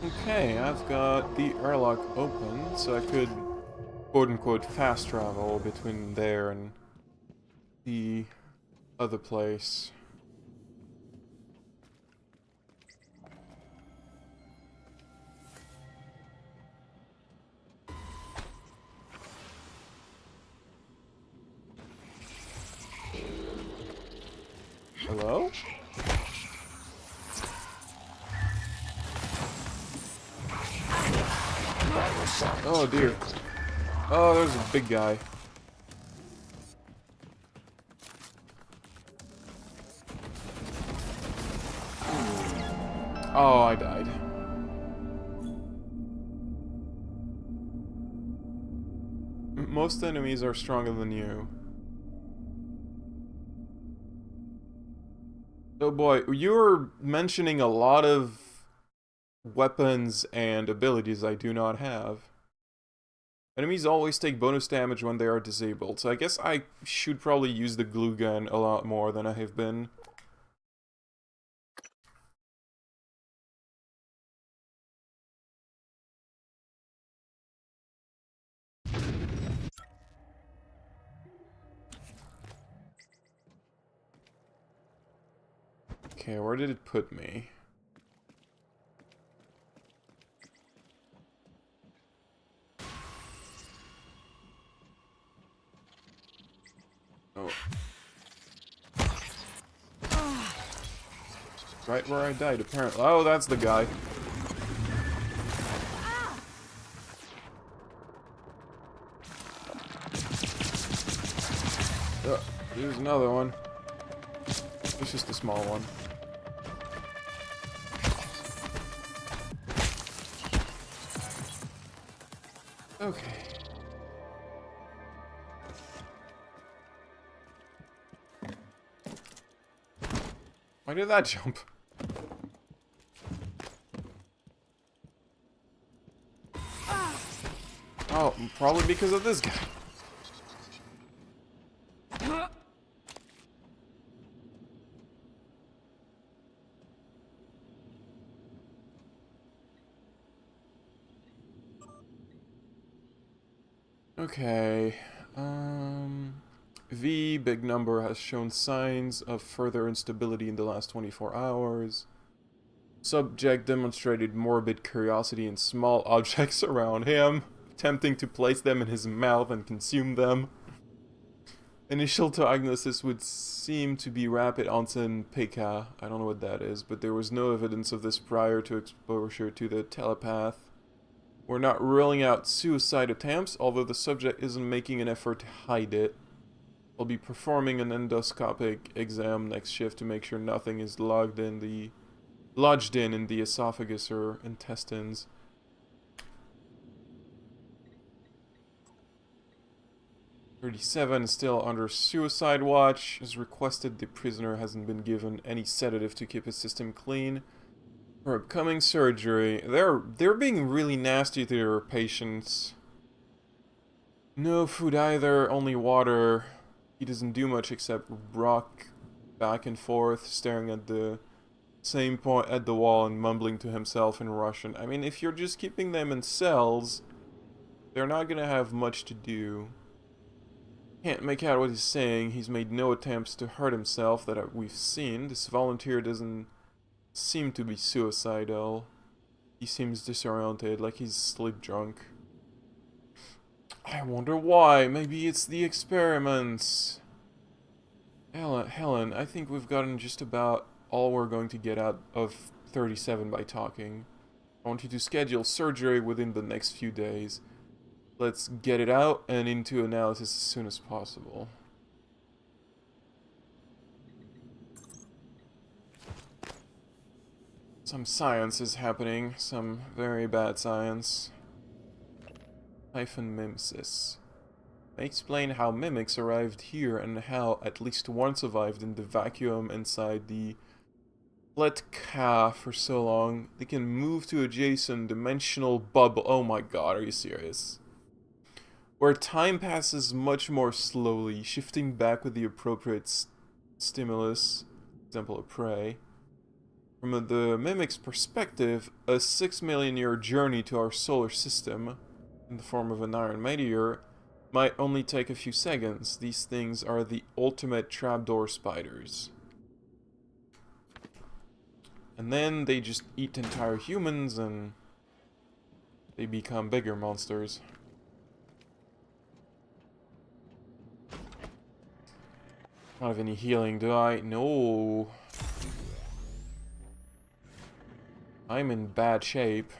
Okay, I've got the airlock open, so I could quote-unquote fast travel between there and the other place. Hello? Oh dear. Oh, there's a big guy. Oh, I died. Most enemies are stronger than you. Oh boy, you're mentioning a lot of weapons and abilities I do not have. Enemies always take bonus damage when they are disabled, so I guess I should probably use the glue gun a lot more than I have been. Okay, where did it put me? Oh. Right where I died, apparently. Oh, that's the guy. Here's another one. It's just a small one. Okay. Why did that jump? Oh, probably because of this guy. Okay, V, big number, has shown signs of further instability in the last 24 hours. Subject demonstrated morbid curiosity in small objects around him, attempting to place them in his mouth and consume them. Initial diagnosis would seem to be rapid onset in PK. I don't know what that is, but there was no evidence of this prior to exposure to the telepath. We're not ruling out suicide attempts, although the subject isn't making an effort to hide it. We'll be performing an endoscopic exam next shift to make sure nothing is lodged in the esophagus or intestines. (37) is still under suicide watch. As requested, the prisoner hasn't been given any sedative to keep his system clean. For upcoming surgery, they're being really nasty to their patients. No food either, only water. He doesn't do much except rock back and forth, staring at the same point at the wall and mumbling to himself in Russian. I mean, if you're just keeping them in cells, they're not gonna have much to do. Can't make out what he's saying. He's made no attempts to hurt himself that we've seen. This volunteer doesn't seem to be suicidal. He seems disoriented, like he's sleep drunk. I wonder why. Maybe it's the experiments. Helen, I think we've gotten just about all we're going to get out of 37 by talking. I want you to schedule surgery within the next few days. Let's get it out and into analysis as soon as possible. Some science is happening, some very bad science. Typhon mimesis. May explain how mimics arrived here and how at least one survived in the vacuum inside the Pletka for so long. They can move to adjacent dimensional bubble. Oh my god, are you serious? Where time passes much more slowly, shifting back with the appropriate stimulus, example of prey. From the mimic's perspective, a 6 million year journey to our solar system, in the form of an iron meteor, might only take a few seconds. These things are the ultimate trapdoor spiders. And then they just eat entire humans and they become bigger monsters. I don't have any healing, do I? No. I'm in bad shape.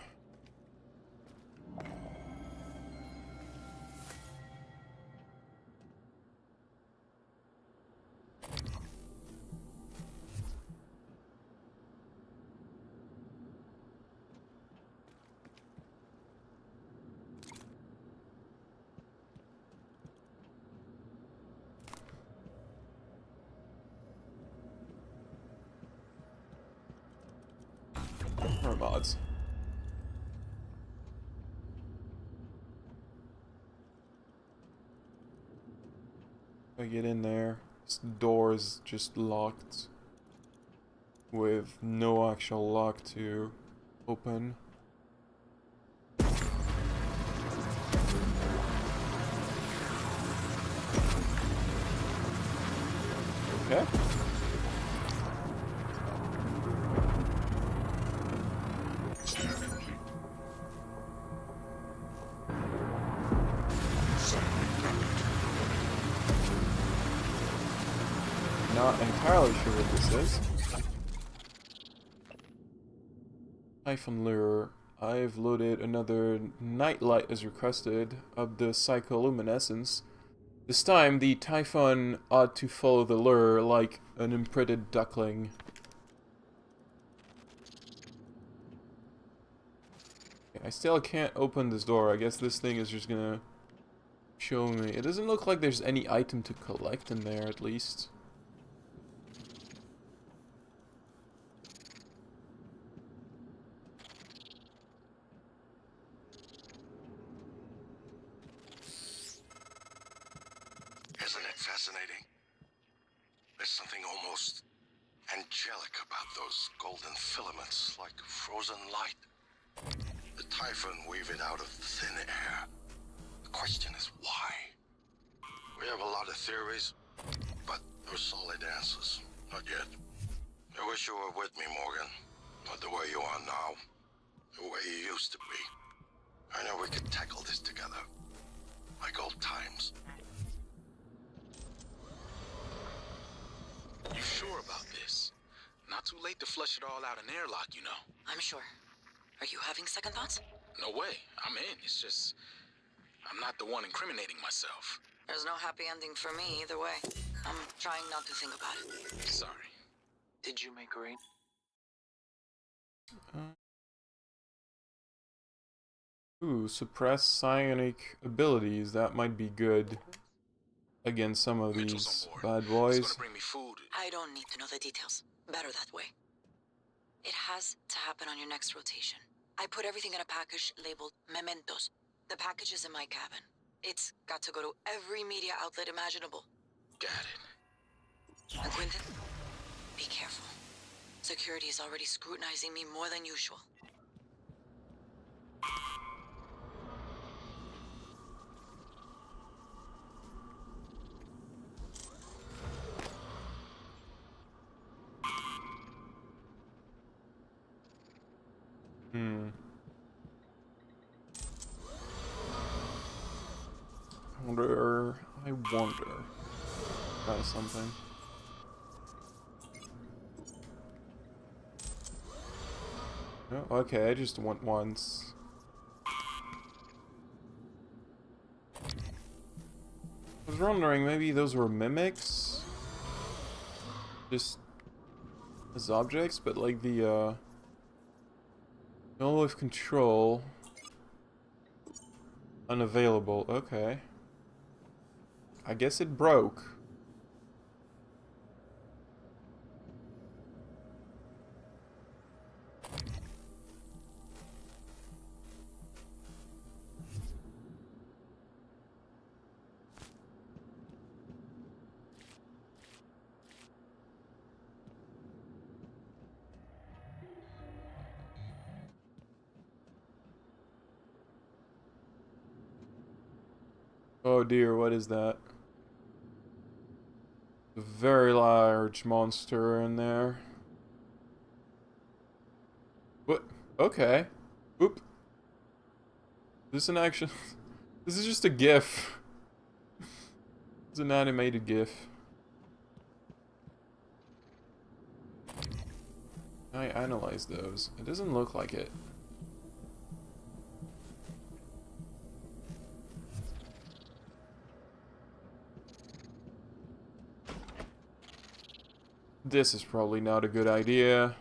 more mods. I get in there. This door is just locked with no actual lock to open. Okay. Not entirely sure what this is. Typhon Lure. I've loaded another nightlight as requested of the psycholuminescence. This time, the Typhon ought to follow the lure like an imprinted duckling. Okay, I still can't open this door. I guess this thing is just gonna show me. It doesn't look like there's any item to collect in there, at least. Isn't it fascinating? There's something almost angelic about those golden filaments, like frozen light. The Typhon weave it out of thin air. The question is why? We have a lot of theories, but no solid answers. Not yet. I wish you were with me, Morgan. Not the way you are now. The way you used to be. I know we could tackle this together. Like old times. You sure about this? Not too late to flush it all out in airlock, you know. I'm sure. Are you having second thoughts? No way. I'm in. It's just... I'm not the one incriminating myself. There's no happy ending for me either way. I'm trying not to think about it. Sorry. Did you make rain? Ooh, suppress psionic abilities. That might be good against some of these bad boys. Bring me food. I don't need to know the details. Better that way. It has to happen on your next rotation. I put everything in a package labeled Mementos. The package is in my cabin. It's got to go to every media outlet imaginable. Got it. And Quentin, be careful. Security is already scrutinizing me more than usual. I wonder. Try something. Oh, okay, I just went once. I was wondering, maybe those were mimics? Just as objects, but like the, null with control. Unavailable, okay. I guess it broke. Oh dear, what is that? A very large monster in there. What? Okay. Oop. This is an action. This is just a GIF. It's an animated GIF. I analyze those. It doesn't look like it. This is probably not a good idea.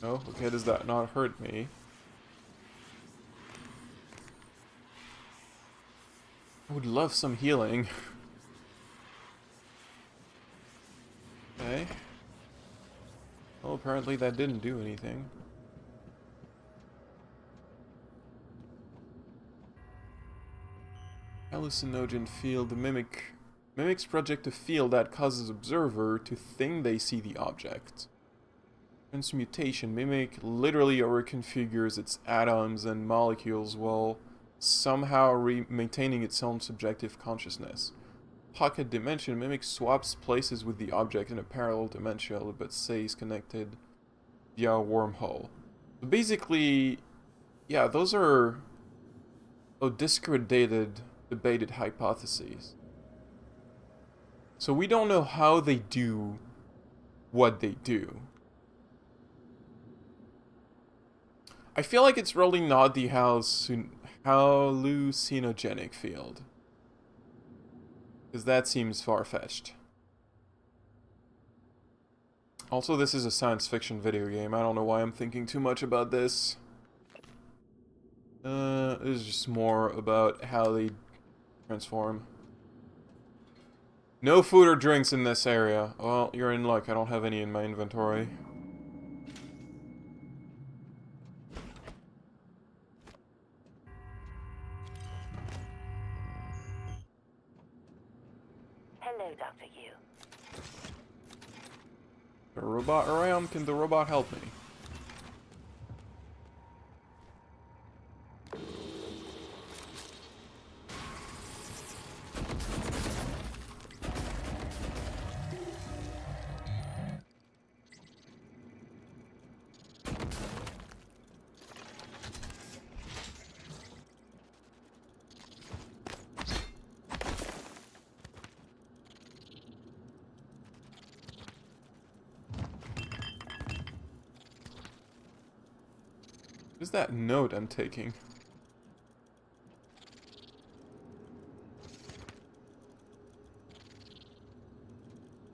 Oh, okay, does that not hurt me? I would love some healing. Okay. Well, apparently that didn't do anything. Hallucinogen field. The mimics project a field that causes observer to think they see the object. Transmutation. Mimic literally reconfigures its atoms and molecules while somehow maintaining its own subjective consciousness. Pocket dimension. Mimic swaps places with the object in a parallel dimension but stays connected via a wormhole. So basically, yeah, those are discredited, debated hypotheses. So we don't know how they do what they do. I feel like it's really not the hallucinogenic field. Because that seems far-fetched. Also, this is a science fiction video game. I don't know why I'm thinking too much about this. This is just more about how they transform. No food or drinks in this area. Well, you're in luck. I don't have any in my inventory. Hello, Dr. Yu. A robot around? Can the robot help me? What is that note I'm taking?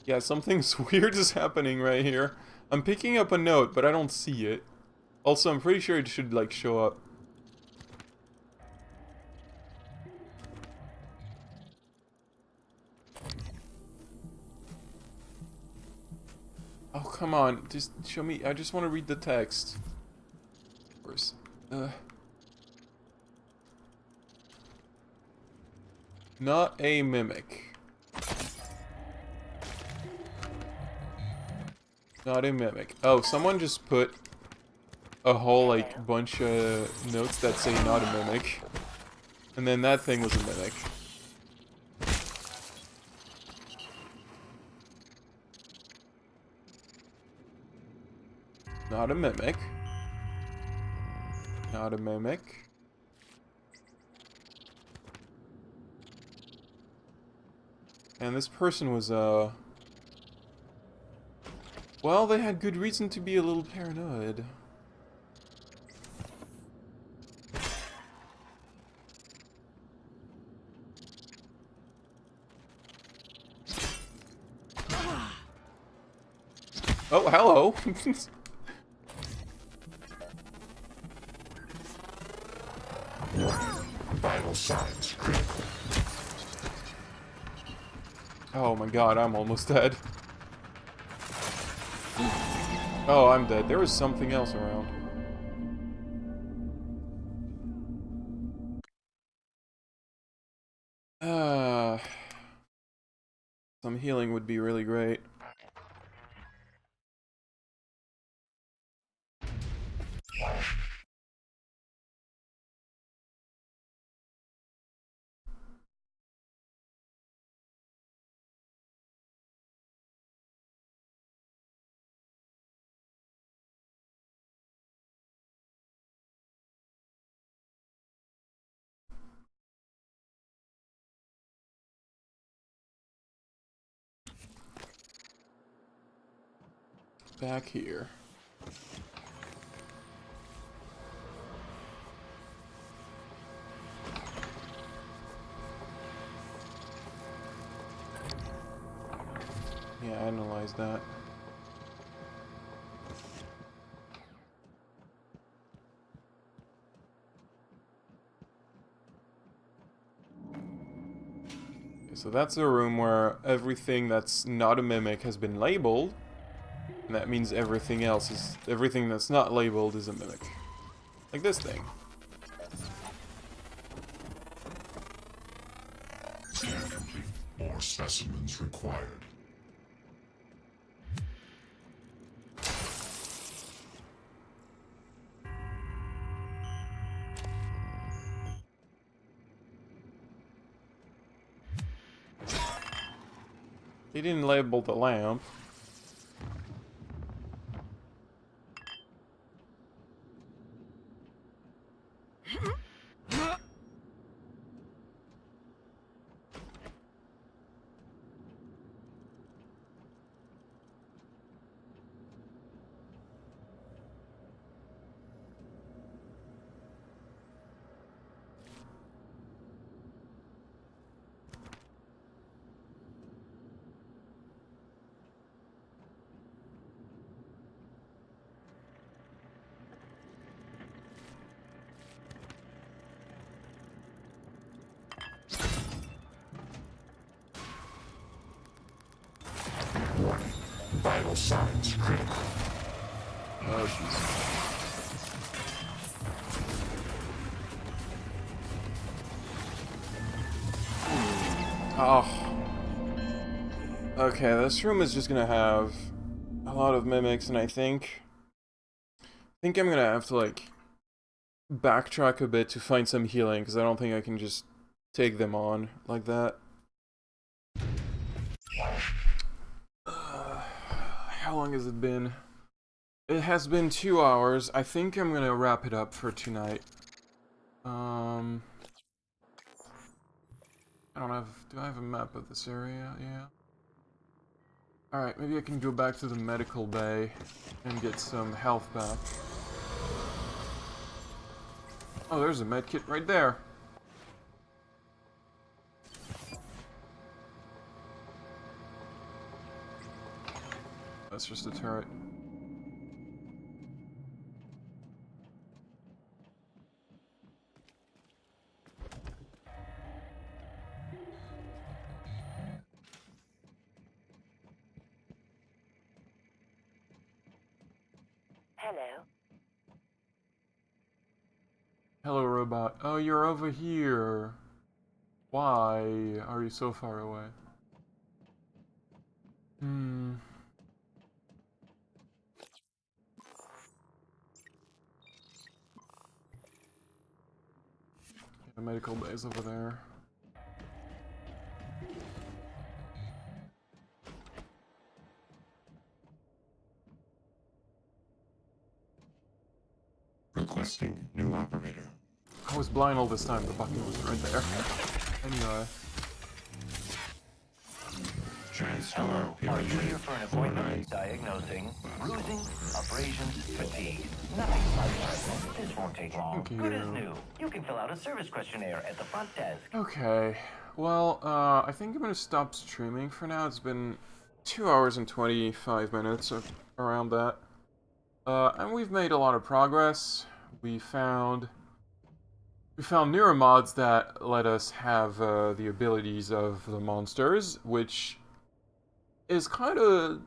Yeah, something weird is happening right here. I'm picking up a note, but I don't see it. Also, I'm pretty sure it should, like, show up. Oh, come on. Just show me. I just want to read the text. Of course. Not a mimic. Not a mimic. Oh, someone just put a whole, like, bunch of notes that say not a mimic. And then that thing was a mimic. Not a mimic. Not a mimic. And this person was, well, they had good reason to be a little paranoid. Oh, hello! Vital signs critical. Oh my god, I'm almost dead. Oh, I'm dead. There was something else around. Some healing would be really great. Back here. Yeah, analyze that. So that's a room where everything that's not a mimic has been labeled. And that means everything that's not labeled is a mimic. Like this thing. Scan complete. More specimens required. They didn't label the lamp. Vital signs critical. Oh, jeez. Oh. Okay, this room is just gonna have a lot of mimics, and I think I'm gonna have to, like, backtrack a bit to find some healing, because I don't think I can just take them on like that. How long has it been? It has been 2 hours. I think I'm gonna wrap it up for tonight. I don't have... Do I have a map of this area? Yeah. Alright, maybe I can go back to the medical bay and get some health back. Oh, there's a med kit right there. That's just a turret. Hello. Hello, robot. Oh, you're over here. Why are you so far away? The medical base over there. Requesting new operator. I was blind all this time, the button was right there. Anyway. Hello, are you here for an appointment? Diagnosing, bruising, abrasions, fatigue. Nothing life-threatening. This won't take long. Thank Good as you. new. You can fill out a service questionnaire at the front desk. Okay. Well, I think I'm gonna stop streaming for now. It's been 2 hours and 25 minutes, around that. And we've made a lot of progress. We found neuromods that let us have the abilities of the monsters, which is kind of...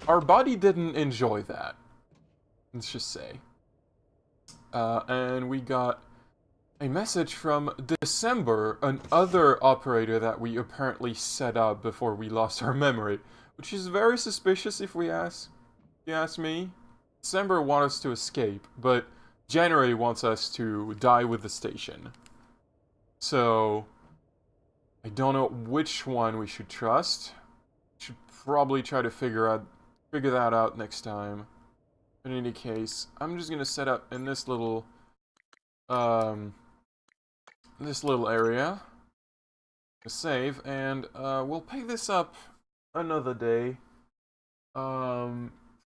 Our body didn't enjoy that, let's just say. And we got a message from December, another operator that we apparently set up before we lost our memory, which is very suspicious if you ask me. December wants us to escape, but January wants us to die with the station. So I don't know which one we should trust. Should probably try to figure that out next time. In any case, I'm just gonna set up in this little area to save, and we'll pick this up another day.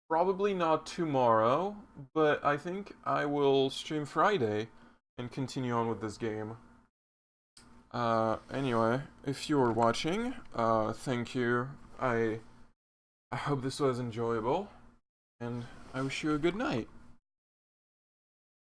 Probably not tomorrow, but I think I will stream Friday and continue on with this game. Anyway, if you were watching, thank you. I hope this was enjoyable, and I wish you a good night.